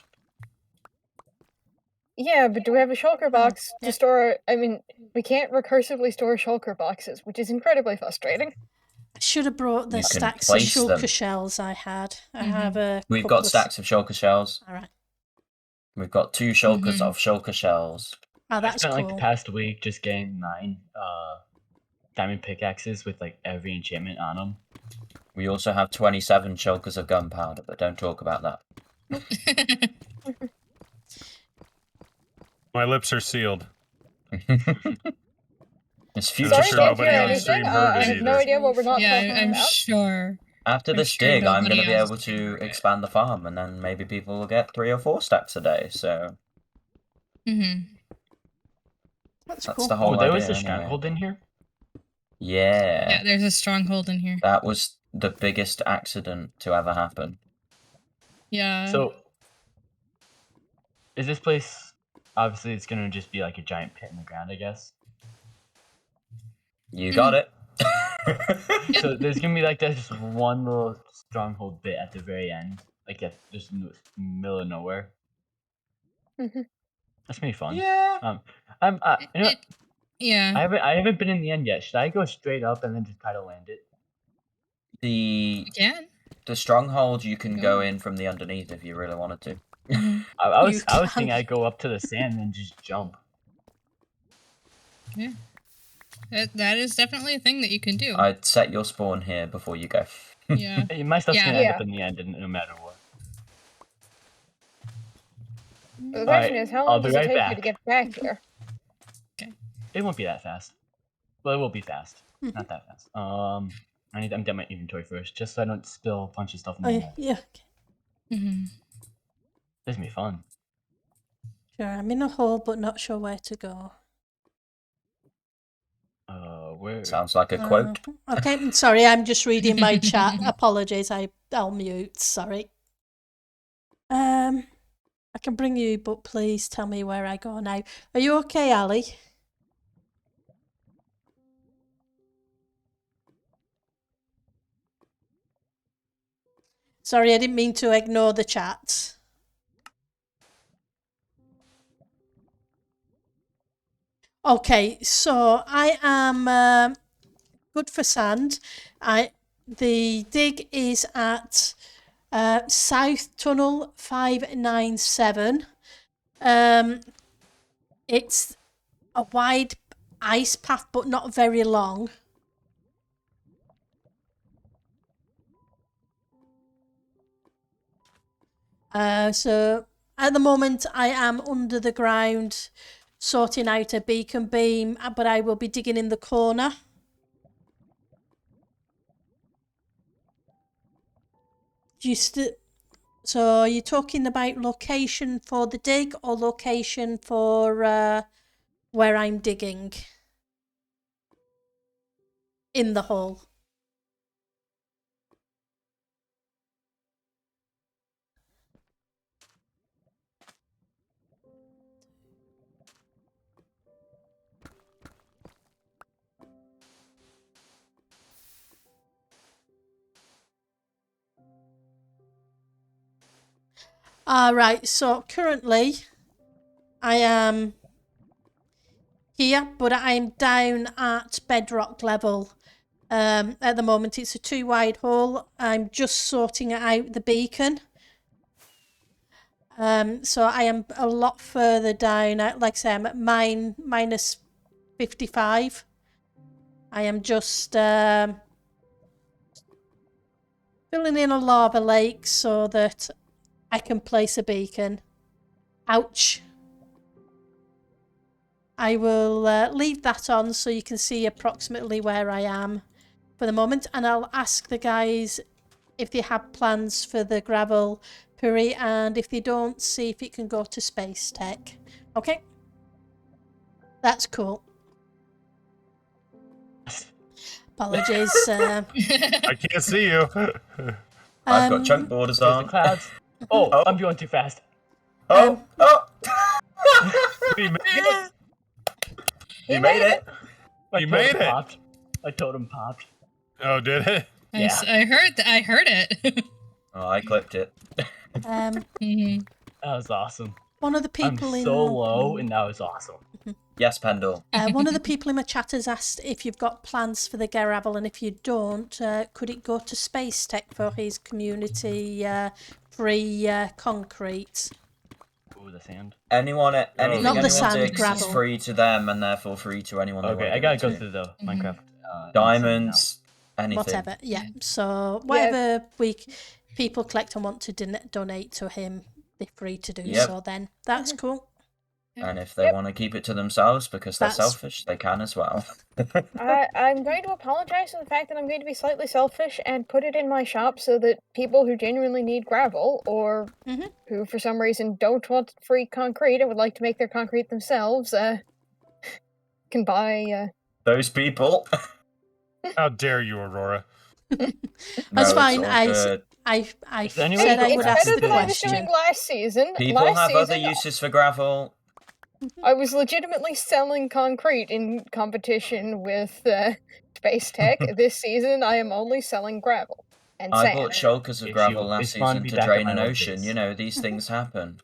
Yeah, but do we have a shulker box yeah. to store... I mean, we can't recursively store shulker boxes, which is incredibly frustrating. I should have brought the You can stacks of place shulker them. shells I had. I Mhm. have a We've couple got stacks of shulker shells. All right. We've got 2 shulkers Mhm. of shulker shells. Oh, I that's spent like cool. the past week just getting 9 diamond pickaxes with like every enchantment on them. We also have 27 shulkers of gunpowder, but don't talk about that. My lips are sealed. It's And future I'm Sorry, sure stuff. can't hear nobody on anything. stream I heard it have no either. idea what we're not Yeah, talking I'm about. sure. After I'm this sure dig, I'm going nobody to be else able to heard it. expand the farm, and then maybe people will get 3 or 4 stacks a day. So That's that's cool. the whole Oh, there idea. was a anyway. stronghold in here? Yeah, there's a stronghold in here. That was the biggest accident to ever happen. Yeah. So, is this place... Obviously, it's gonna just be like a giant pit in the ground, I guess. You got it. So there's gonna be like just one little stronghold bit at the very end, like just in the middle of nowhere. Mhm. That's gonna be fun. Yeah. You know what? Yeah. I haven't been in the end yet. Should I go straight up and then just try to land it? The Again. stronghold you can go Go. in from the underneath if you really wanted to. I was You thinking can. I'd go up to the sand and just jump. Yeah. That is definitely a thing that you can do. I'd set your spawn here before you go. Yeah. My stuff's Yeah. gonna end Yeah. up in the end, no matter what. The question is, how I'll long be does it right take you back. to get back here? It won't be that fast. Well, it will be fast. Not that fast. I need to empty my inventory first, just so I don't spill a bunch of stuff in the net. Yeah. Mm-hmm. This is gonna be fun. Sure, I'm in a hole, but not sure where to go. Where? Sounds like a quote. Okay, I'm sorry, I'm just reading my chat. Apologies, I'll mute. Sorry. I can bring you, but please tell me where I go now. Are you okay, Ali? Sorry, I didn't mean to ignore the chat. Okay, so I am good for sand. The dig is at South Tunnel 597. It's a wide ice path, but not very long. So at the moment I am under the ground sorting out a beacon beam, but I will be digging in the corner. So are you talking about location for the dig or location for where I'm digging? In the hole. Right, so currently I am here, but I'm down at bedrock level. At the moment it's a 2 wide hole. I'm just sorting out the beacon. So I am a lot further down. Like I say, I'm at minus 55. I am just filling in a lava lake so that I can place a beacon. Ouch. I will leave that on so you can see approximately where I am for the moment, and I'll ask the guys if they have plans for the gravel puri, and if they don't, see if it can go to space tech. Okay? That's cool. Apologies. I can't see you. I've got chunk borders There's the on. clouds. Oh, I'm going too fast. Oh! You made it. You made it! You made it. Popped. My totem popped. Oh, did it? Yeah. I heard it. Oh, I clipped it. Mm-hmm. That was awesome. One of the people I'm in so low, and that was awesome. Yes, Pendle. One of the people in my chat has asked if you've got plans for the gravel, and if you don't, could it go to Space Tech for his community free concrete? Ooh, the sand. Anything Not the anyone sand, digs is gravel. free to them, and therefore free to anyone they Okay, want I to gotta give go it to. through the Minecraft. Diamonds, anything. Whatever, yeah. So whatever people collect and want to donate to him, they're free to do so then. That's cool. And if they want to keep it to themselves because they're selfish, they can as well. I'm going to apologize for the fact that I'm going to be slightly selfish and put it in my shop so that people who genuinely need gravel, or who for some reason don't want free concrete and would like to make their concrete themselves, can buy... Those people. How dare you, Aurora? That's fine. I good. said I would ask the It's better than I was question. doing last season. People last have season, other uses for gravel. I was legitimately selling concrete in competition with Space Tech. This season, I am only selling gravel and I sand. bought shulkers of gravel last it's fun to season be to back at drain my an old ocean. base. You know, these things happen.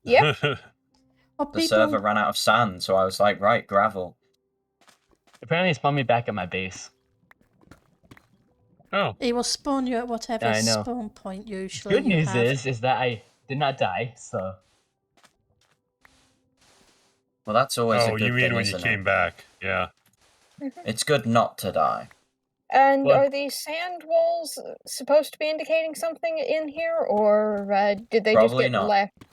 Yep. The server ran out of sand, so I was like, right, gravel. Apparently, it spawned me back at my base. Oh. It will spawn you at whatever I know. spawn point usually Good you news have. is that I did not die, so... Well, that's always a good thing, you mean when you isn't came it? back? Yeah. It's good not to die. And Well- are these sand walls supposed to be indicating something in here, or did they Probably just get not. left?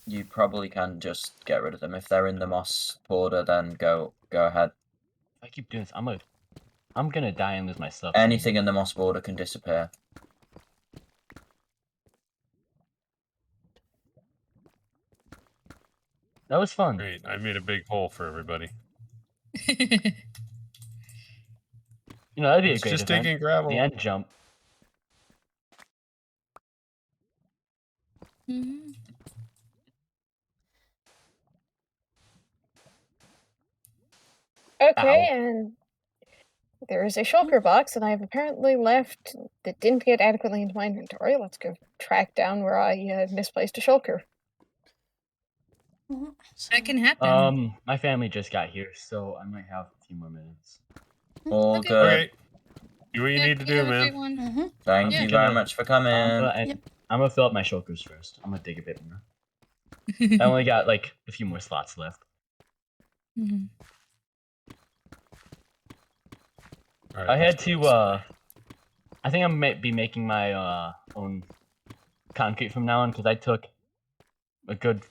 You probably can just get rid of them. If they're in the moss border, then go ahead. If I keep doing this, I'm gonna die and lose my stuff. Anything in the moss border can disappear. That was fun. Great. I made a big hole for everybody. You know, that'd be It's a great just event. digging gravel. The end jump. Okay, Ow. and there is a shulker box that I have apparently left that didn't get adequately into my inventory. Let's go track down where I misplaced a shulker. That can happen. My family just got here, so I might have a few more minutes. All Okay. good. Okay. Do what you need to do, man. Thank you very much for coming. I'm gonna fill up my shulkers first. I'm gonna dig a bit more. I only got like a few more slots left. All right, I had let's to, go. I think I might be making my own concrete from now on, because I took a good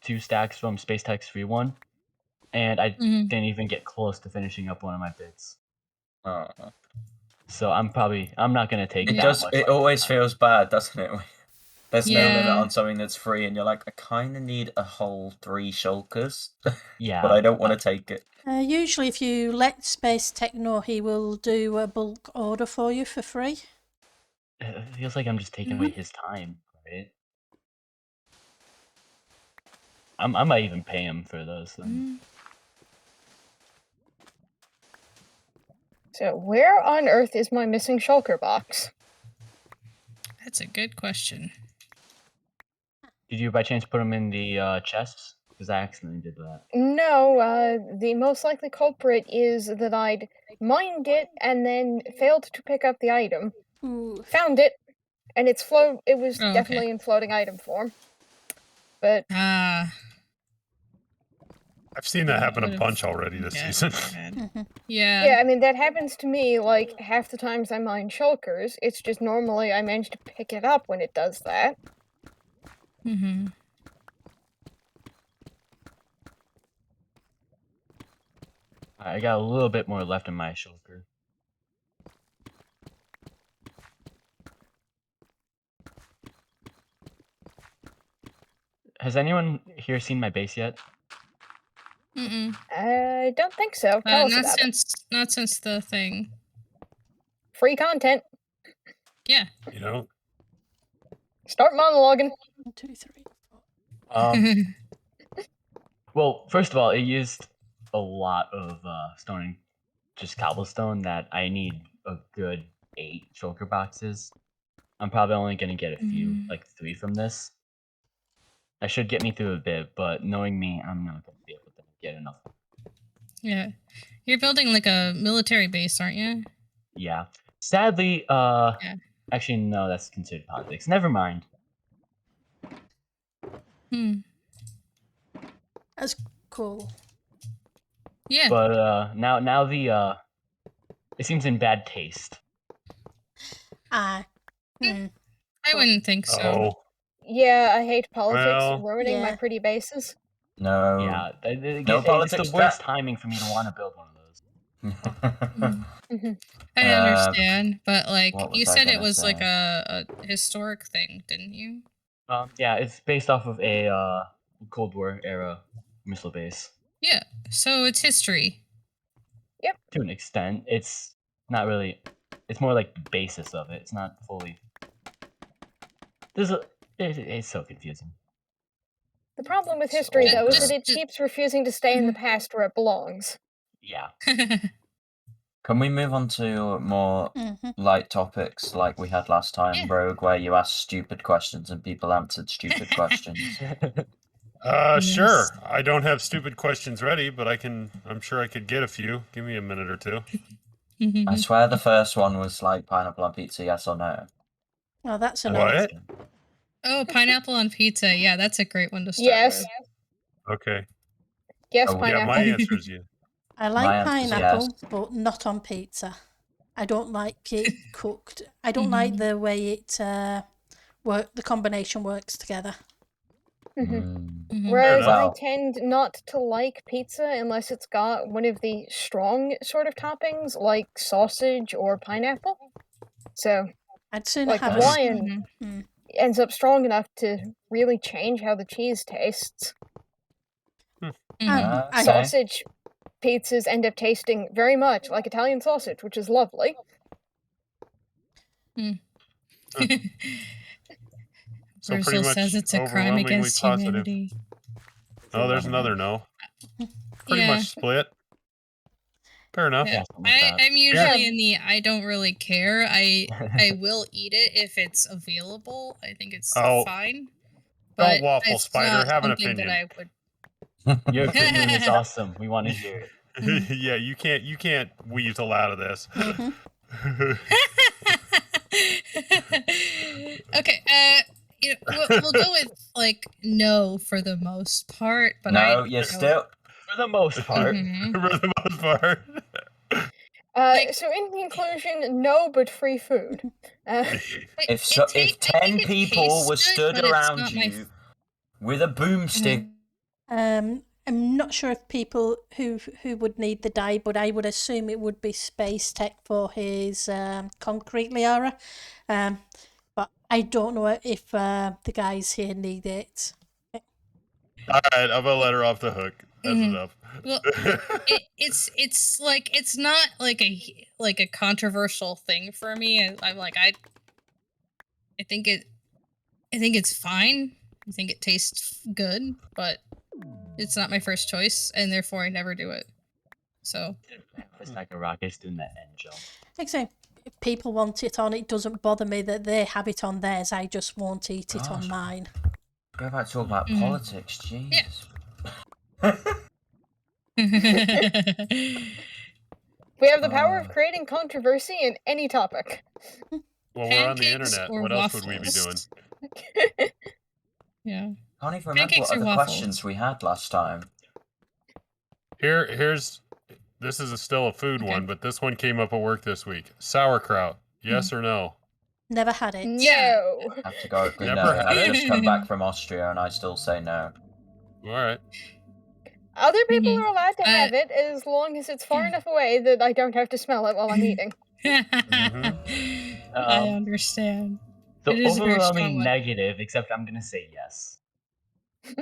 2 stacks from Space Tech's free one, and I didn't even get close to finishing up one of my bits. So I'm not gonna take that much. It always feels bad, doesn't it? There's no limit Yeah. on something that's free, and you're like, I kind of need a whole 3 shulkers, Yeah. but I don't want to take it. Usually if you let Space Tech know, he will do a bulk order for you for free. It feels like I'm just taking away his time, right? I might even pay him for those. So where on earth is my missing shulker box? That's a good question. Did you by chance put them in the chests? Because I accidentally did that. No, the most likely culprit is that I'd mined it and then failed to pick up the item. Ooh. Found it, and it was Oh, definitely in floating item form. But Ah. I've seen that happen a Would've- bunch already this season. Yeah. yeah, I mean that happens to me like half the times I mine shulkers. It's just normally I manage to pick it up when it does that. I got a little bit more left in my shulker. Has anyone here seen my base yet? I don't think so. Tell us about it. Not since the thing. Free content. Yeah. You know? Start monologuing. 1, 2, 3, 4. Well, first of all, it used a lot of stone, just cobblestone, that I need a good 8 shulker boxes. I'm probably only gonna get a few, like 3 from this. That should get me through a bit, but knowing me, I'm not going to be able to get enough. Yeah. You're building like a military base, aren't you? Yeah. Sadly, actually, no, that's considered politics. Never mind. That's cool. Yeah. But now the it seems in bad taste. I wouldn't think so. Oh. Yeah, I hate politics Well, ruining my yeah. pretty bases. No. Yeah, No it's politics the worst timing for me to want to build one of those. I understand, but like what was you I said, it gonna was like say? a historic thing, didn't you? Yeah, it's based off of a Cold War era missile base. Yeah, so it's history. Yep. To an extent, it's not really. It's more like the basis of it. It's not fully. It's so confusing. The problem with history, though, is that it Just- keeps refusing to stay in the past where it belongs. Yeah. Can we move on to more light topics like we had last time, Yeah. Rogue, where you asked stupid questions and people answered stupid questions? Sure. I don't have stupid questions ready, but I'm sure I could get a few. Give me a minute or two. I swear the first one was like pineapple on pizza, yes or no? Oh, that's a no. What? Oh, pineapple on pizza. Yeah, that's a great one to start Yes. with. Okay. Yes, Oh, pineapple. Yeah, my answer is yes. I My like answer's pineapple, yes. but not on pizza. I don't like it cooked. I don't like the way it the combination works together. Whereas Fair I enough. tend not to like pizza unless it's got one of the strong sort of toppings, like sausage or pineapple. So, I'd sooner like have the a Hawaiian ends up strong enough to really change how the cheese tastes. Okay. Sausage pizzas end up tasting very much like Italian sausage, which is lovely. So Virgil pretty much says it's a crime overwhelmingly against positive. humanity. Oh, there's another no. Pretty much split. Fair enough. Yeah. something like that. I'm usually in the I don't really care. I will eat it if it's available. I think it's fine. But Don't waffle, it's Spider. not Have an something opinion. that I would. Your opinion is awesome. We want to hear it. Yeah, you can't weasel out of this. Okay, we'll go with like no for the most part, but No, you're still for the most part. For the most part. So in conclusion, no, but free food. if 10 people were stood around you with a boomstick. I'm not sure if people who would need the dye, but I would assume it would be Space Tech for his concrete Liara. But I don't know if the guys here need it. All right, I'm gonna let her off the hook. That's enough. Well, it's like it's not like a controversial thing for me. I'm like I think it's fine. I think it tastes good, but it's not my first choice, and therefore I never do it. So It's like a rocket doing that end jump. Exactly. If people want it on, it doesn't bother me that they have it on theirs. I just won't eat it on mine. Go back to talk about politics, jeez. Yeah. We have the power of creating controversy in any topic. Well, we're on the Pancakes internet. or What else would we be waffles? doing? Yeah. I can't even remember Pancakes what or other waffles? questions we had last time. Here's this is still a food one, but this one came up at work this week. Sauerkraut, yes or no? Never had it. No. I have to go with Never no, and had I've it? just come back from Austria and I still say no. All right. Other people are allowed to have it as long as it's far enough away that I don't have to smell it while I'm eating. I understand. So It is a very strong overwhelming one. negative, except I'm gonna say yes. I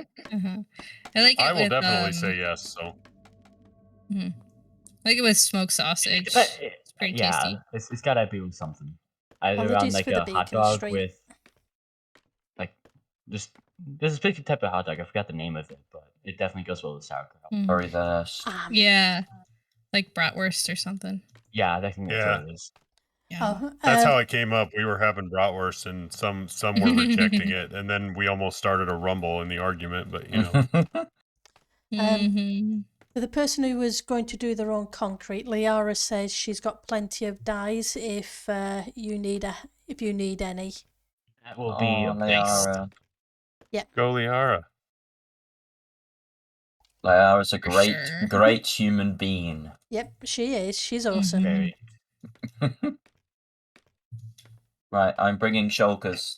like it I will with, definitely say yes. So I like it with smoked sausage. But It's pretty yeah, tasty. it's gotta be with something. Either on Apologies like for the a hot bacon dog streak. with like just there's a specific type of hot dog. I forgot the name of it, but it definitely goes well with sauerkraut. Currywurst. Yeah, like bratwurst or something. Yeah, I think that's what it is. Yeah. Oh, That's how it came up. We were having bratwurst, and some were rejecting it, and then we almost started a rumble in the argument. But you know, Mhm. for the person who was going to do their own concrete, Liara says she's got plenty of dyes if you need any. That will be a place. Liara. go Liara. Liara's a For great, sure. great human being. Yep, she is. She's awesome. Mhm. Very. Right, I'm bringing shulkers.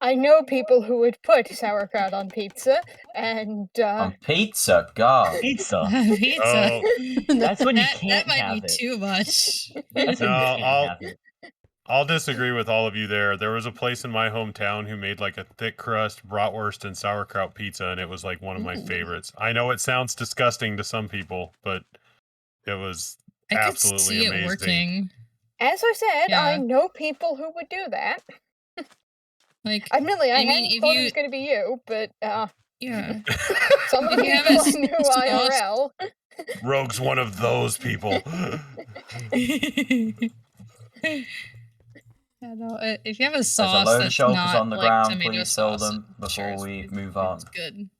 I know people who would put sauerkraut on pizza, and On pizza, God. Pizza. Pizza. Oh, That's when you That can't might have be it. too much. That's when No, you can't have it. I'll disagree with all of you there. There was a place in my hometown who made like a thick crust bratwurst and sauerkraut pizza, and it was like one of my Ooh. favorites. I know it sounds disgusting to some people, but it was I could absolutely see amazing. it working. as I said, I Yeah. know people who would do that. Like, Admittedly, I I mean, hadn't if thought it you- was going to be you, but yeah. some of the If you have people a I knew sauce- IRL. Rogue's one of those people. Yeah, no, if you have a There's a sauce load of that's shulkers not on the like ground. tomato Please fill sauce, them I'm sure before we it's- move on. It's good.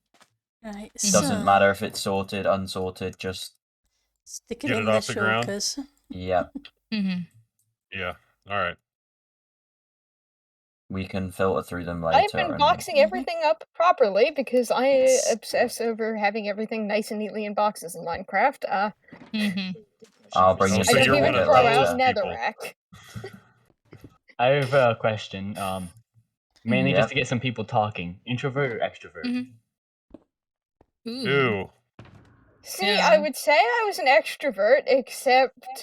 Right, Doesn't so matter if it's sorted, unsorted. Just stick it Get in it the off the ground. shulkers. yeah, Mm-hmm. Yeah. All right. we can filter through them later. I've been and- boxing everything up properly because I Yes. obsess over having everything nice and neatly in boxes in Minecraft. Mm-hmm. I'll bring Oh, you so I some don't you're even one of throw those out people. netherrack. I have a question. Mainly Yeah. just to get some people talking. Introvert or extrovert? Mm-hmm. Ooh. Ooh. See, Yeah. I would say I was an extrovert, except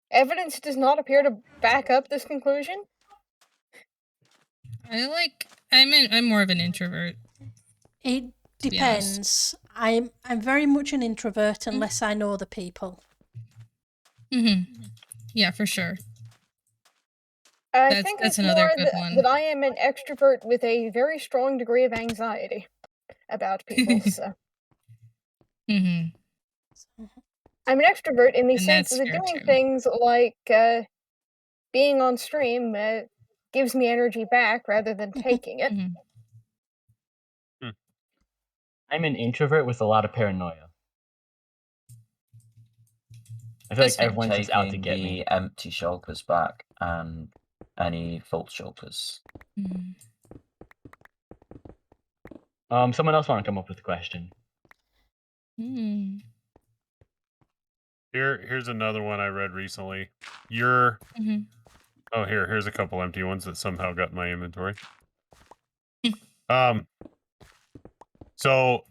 evidence does not appear to back up this conclusion. I'm more of an introvert. It To be honest. depends. I'm very much an introvert unless I know the people. Mm-hmm. Yeah, for sure. I That's- think that's it's another more good one. that I am an extrovert with a very strong degree of anxiety about people. So Mm-hmm. I'm an extrovert in the And sense that's that fair, doing too. things like being on stream gives me energy back rather than taking it. Mm-hmm. I'm an introvert with a lot of paranoia. I feel That's like everyone's just out to Taking get the me. empty shulkers back and any full shulkers. Mm-hmm. Someone else want to come up with a question? Mm-hmm. Here's another one I read recently. You're Mm-hmm. Oh, here's a couple empty ones that somehow got in my inventory. So,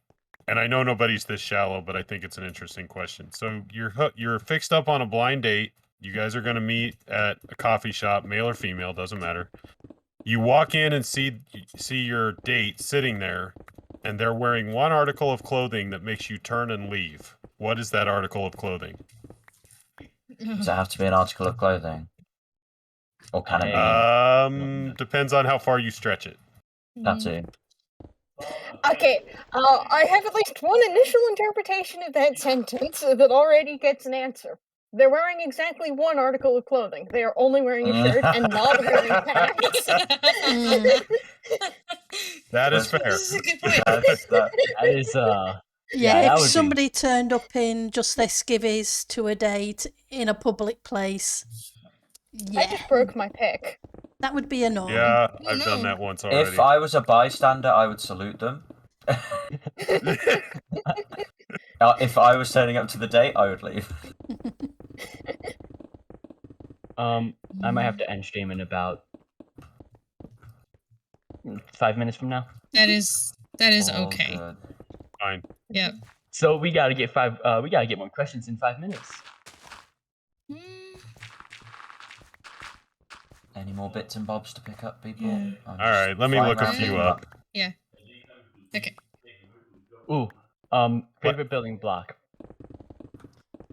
and I know nobody's this shallow, but I think it's an interesting question. So you're fixed up on a blind date. You guys are going to meet at a coffee shop, male or female, doesn't matter. You walk in and see your date sitting there, and they're wearing one article of clothing that makes you turn and leave. What is that article of clothing? Does it have to be an article of clothing? Or can it be? Depends on how far you stretch it. That too. Okay, I have at least one initial interpretation of that sentence that already gets an answer. They're wearing exactly one article of clothing. They are only wearing a shirt and not wearing pants. That is fair. This is a good point. That is Yeah, that if would be- somebody turned up in just their skivvies to a date in a public place, I yeah, just broke my pick. that would be annoying. Yeah, Oh, I've done no. that once already. If I was a bystander, I would salute them. If I was turning up to the date, I would leave. I might have to end stream in about 5 minutes from now. That is All okay. good. Fine. Yep. So we gotta get more questions in 5 minutes. Mm, Any more bits and bobs to pick up, people? Yeah. I'm All right, just let me flying look a around few picking up. yeah. Okay. Ooh, favorite building block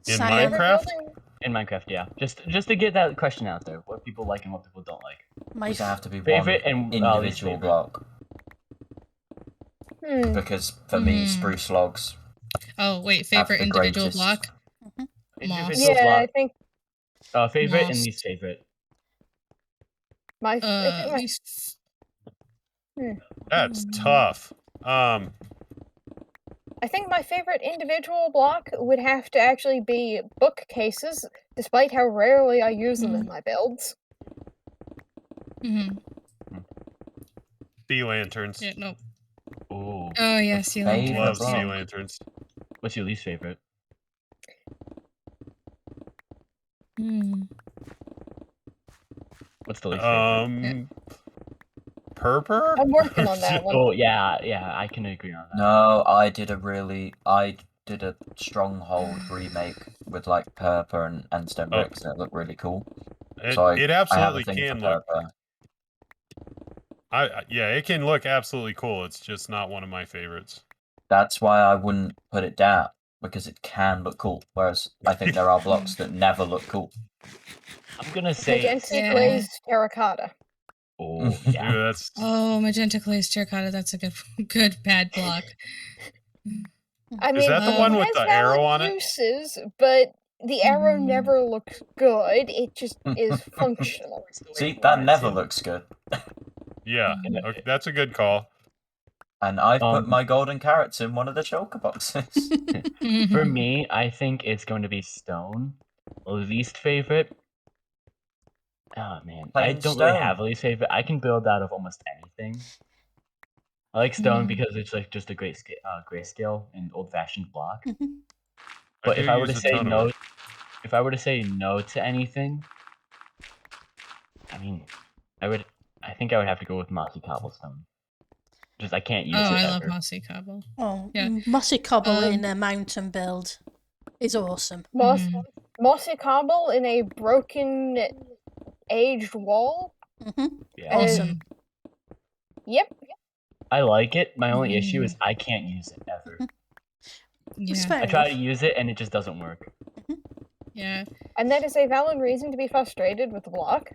In Cyan- Minecraft? in Minecraft, yeah. Just to get that question out there, what people like and what people don't like. My Does it have to be Favorite one and least individual favorite. block? Hmm. Because for me, Hmm. spruce logs. Oh wait, Have favorite the individual greatest- block. Moss. Individual Yeah, I block. think Favorite and Moss. least favorite. I think my Least. That's tough. I think my favorite individual block would have to actually be bookcases, despite how rarely I use them in my builds. Mm-hmm. Sea lanterns. Yeah, nope. Ooh. Oh, yeah, sea favorite Love lanterns. sea block? lanterns. What's your least favorite? What's the least favorite? Purpur? I'm working on that one. Oh yeah, I can agree on that. No, I did a Stronghold remake with like purple and stone Oh. bricks, and it looked really cool. It, So it I have a absolutely thing can for look. purple. Yeah, it can look absolutely cool. It's just not one of my favorites. That's why I wouldn't put it down, because it can look cool. Whereas I think there are blocks that never look cool. I'm gonna say. Magenta glazed terracotta. Oh Ooh, yeah. that's Oh, magenta glazed terracotta. That's a good bad block. I mean, that the one it with has the arrow valid on it? uses, but the arrow never looks good. It just is functional. See, that never looks good. yeah. Mhm. Okay, that's a good call. And I've put my golden carrots in one of the shulker boxes. For me, I think it's going to be stone. Least favorite. Oh man, I Plain don't really stone. have a least favorite. I can build out of almost anything. I like stone because it's like just a great grayscale and old-fashioned block. But if I were to say no, if I were to say no to anything, I mean, I think I would have to go with mossy cobblestone. Just I can't use it I ever. love mossy cobble. Oh, Yeah. mossy cobble in a mountain build is awesome. Mossy cobble in a broken, aged wall. Yeah. Awesome. Yep. I like it. My only issue is I can't use it ever. It's Yeah. fair I try to enough. use it and it just doesn't work. Yeah. And that is a valid reason to be frustrated with the block.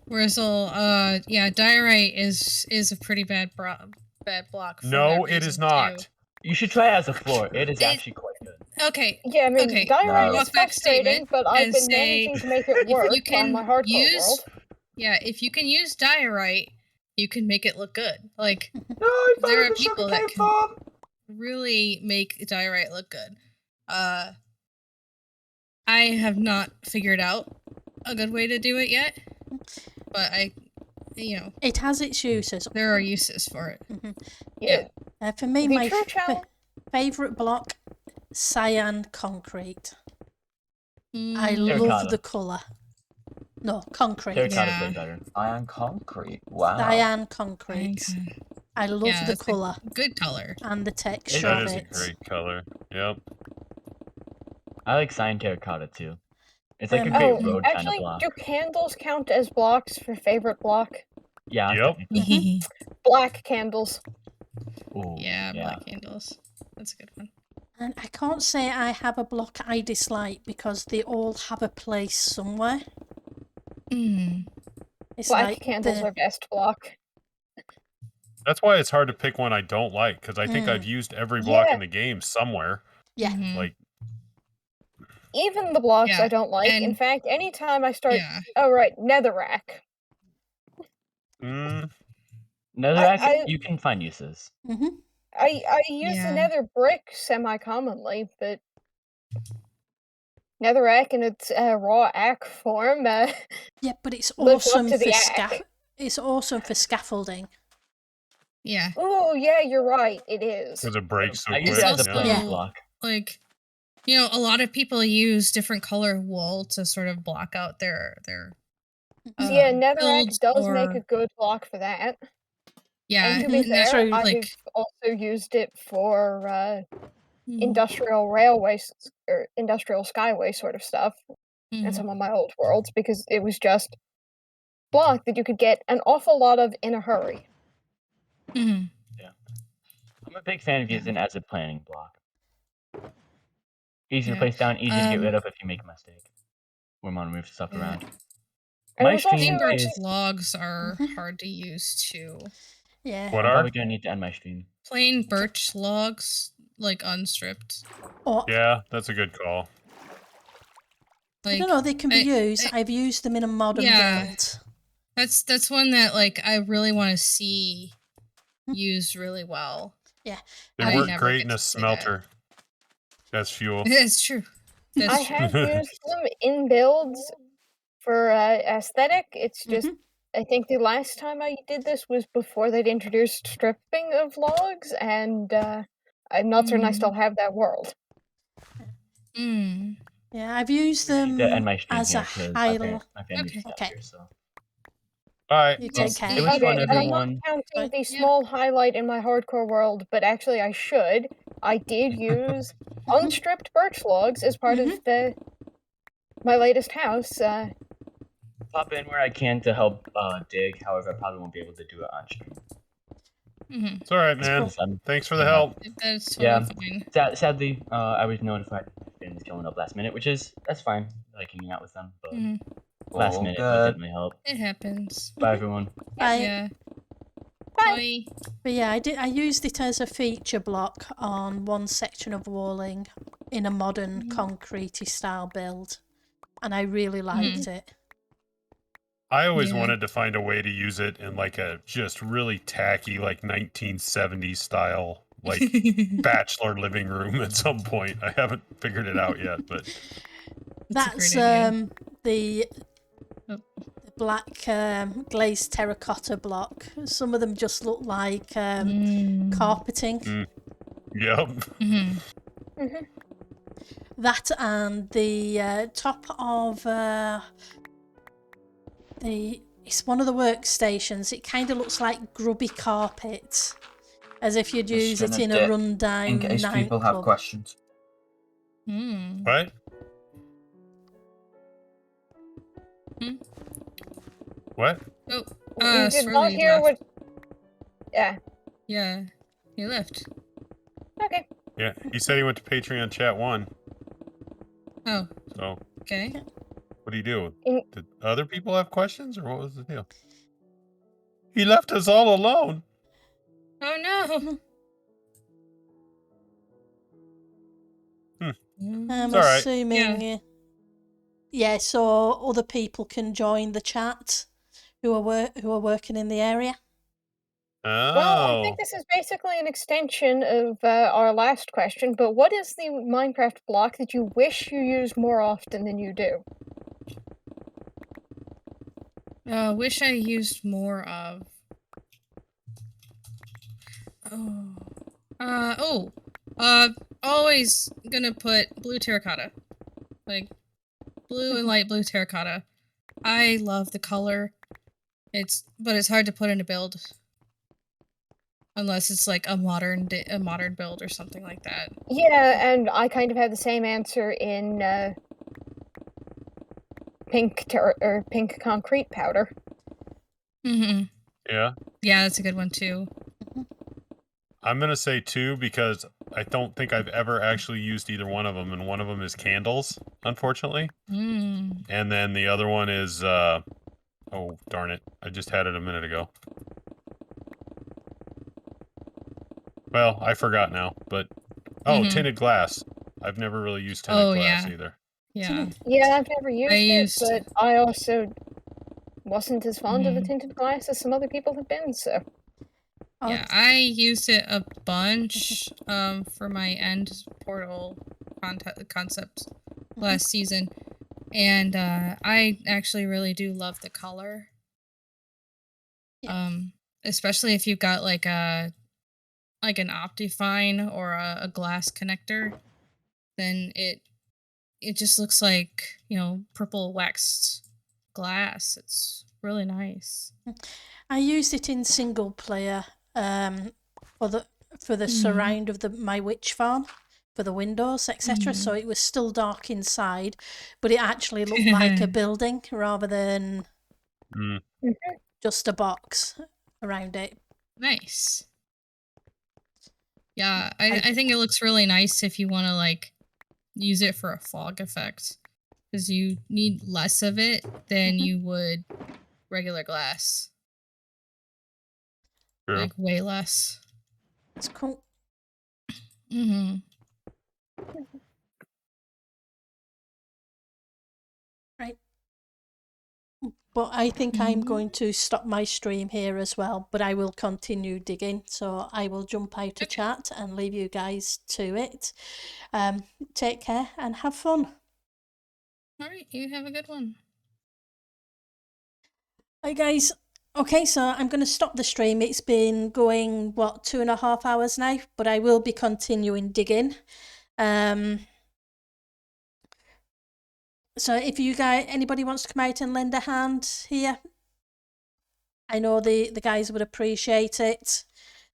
Whereas, diorite is a pretty bad block. For No, that it reason, is not. too. You should try it as a floor. It is actually quite good. Okay. Yeah, I mean, Okay. diorite No. is frustrating, but I've been managing to make it work on my hardcore world. Yeah, if you can use diorite, you can make it look good. Like, No, I found there are the people that sugarcane can farm. really make diorite look good. I have not figured out a good way to do it yet, but it has its uses. There are uses for it. Yeah. For me, The my true challenge. favourite block, cyan concrete. I Terracotta. love the colour. No, concrete. Terracotta's way better. Iron concrete. Wow. Cyan concrete. I love the colour. Good color. And the texture That of is it. a great color. Yep. I like cyan terracotta too. It's like a great road kind of Actually, block. do candles count as blocks for favorite block? Yeah. Yep. Black candles. Ooh, yeah, black candles. That's a good one. And I can't say I have a block I dislike because they all have a place somewhere. It's Black like candles are best block. That's why it's hard to pick one I don't like, because I think I've used every block in the game somewhere. Yeah. Like, even the blocks I don't like. In fact, anytime I start... Oh, right, netherrack. Netherrack, you can find uses. I use the nether brick semi-commonly, but... netherrack in its raw ack form... yeah, but it's lives up awesome to for the it's awesome for scaffolding. Yeah. Oh, yeah, you're right. It is. Because it breaks so I quick. use it as a building block. Like, a lot of people use different color wool to sort of block out their yeah, netherrack builds does make a good block for that. Yeah, and to be fair, true, I've also used it for industrial railways or industrial skyway sort of stuff in some of my old worlds because it was just block that you could get an awful lot of in a hurry. Yeah, I'm a big fan of using it as a planning block. Easy to place down, easy to get rid of if you make a mistake. We want to move stuff around. My plain birch logs are hard to use too. Yeah. What I'm are? probably gonna need to end my stream. Plain birch logs, like unstripped. Or Yeah, that's a good call. I Like, don't know, they can be used. I've used them in a modern build. That's one that like I really want to see used really well. Yeah. They work great in a smelter. That's fuel. It's true. That's I true. have used them in builds for aesthetic. It's just, I think the last time I did this was before they'd introduced stripping of logs, and I'm not certain I still have that world. Yeah, I've used I need them to end my stream as here a 'cause highlight. my family just got Okay. here, so. Alright. You Well, take care. it was fun, And I'm not everyone. counting the small highlight in my hardcore world, but actually I should. I did use unstripped birch logs as part of my latest house. Pop in where I can to help dig. However, I probably won't be able to do it on stream. It's alright, man. Thanks for the help. That's totally fine. Sadly, I was notified my family's going up last minute, that's fine. I like hanging out with them, but last minute would definitely help. It happens. Bye, everyone. Bye. Yeah. Bye. But yeah, I used it as a feature block on one section of walling in a modern concrete style build, and I really liked it. I always wanted to find a way to use it in like a just really tacky, like 1970s style, like bachelor living room at some point. I haven't figured it out yet, but that's the black glazed terracotta block. Some of them just look like carpeting. Yep. That and the top of it's one of the workstations. It kind of looks like grubby carpet, as if you'd use it in a rundown in case people have questions. Right? What? You did not hear what... Yeah. Yeah. He left. Okay. Yeah, he said he went to Patreon chat 1. Oh. So. Okay. What do you do? Did other people have questions, or what was the deal? He left us all alone. Oh no. I'm assuming. Yeah, so other people can join the chat who are working in the area. Oh. Well, I think this is basically an extension of our last question, but what is the Minecraft block that you wish you used more often than you do? Wish I used more of. Always gonna put blue terracotta. Like, blue and light blue terracotta. I love the color. But it's hard to put in a build. Unless it's like a modern build or something like that. Yeah, and I kind of have the same answer in pink concrete powder. Yeah. Yeah, that's a good one too. I'm gonna say 2 because I don't think I've ever actually used either one of them, and one of them is candles, unfortunately. And then the other one is oh darn it, I just had it a minute ago. Well, I forgot now, but tinted glass. I've never really used tinted glass either. Yeah. Yeah, I've never used it, but I also wasn't as fond of the tinted glass as some other people have been, so. Yeah, I used it a bunch for my end portal concept last season, and I actually really do love the color. Especially if you've got like an Optifine or a glass connector, then it just looks like, purple waxed glass. It's really nice. I used it in single player for the surround of my witch farm, for the windows, etc. So it was still dark inside, but it actually looked like a building rather than just a box around it. Nice. Yeah, I think it looks really nice if you want to like use it for a fog effect, because you need less of it than you would regular glass. True. Like way less. It's cool. Mm-hmm. Right. But I think I'm going to stop my stream here as well, but I will continue digging. So I will jump out of chat and leave you guys to it. Take care and have fun. All right, you have a good one. Hi guys. Okay, so I'm going to stop the stream. It's been going, 2.5 hours now, but I will be continuing digging. So if you guys, anybody wants to come out and lend a hand here, I know the guys would appreciate it.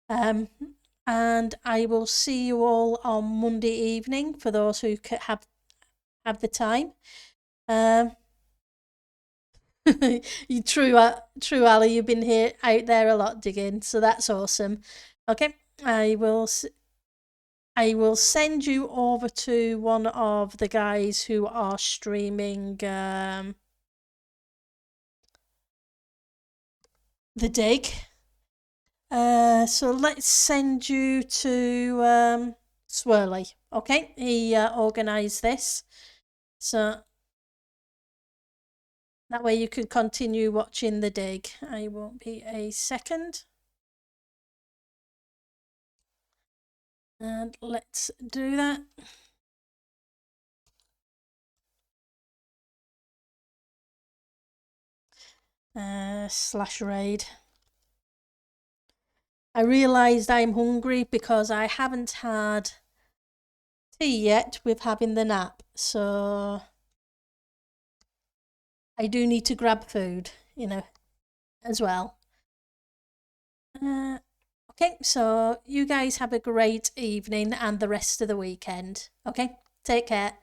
And I will see you all on Monday evening for those who have the time. True, Ali, you've been out there a lot digging, so that's awesome. Okay, I will send you over to one of the guys who are streaming the dig. So let's send you to Swirly. Okay, he organised this, so that way you can continue watching the dig. I won't be a second. And let's do that. Slash raid. I realised I'm hungry because I haven't had tea yet with having the nap, so I do need to grab food, as well. Okay, so you guys have a great evening and the rest of the weekend. Okay, take care.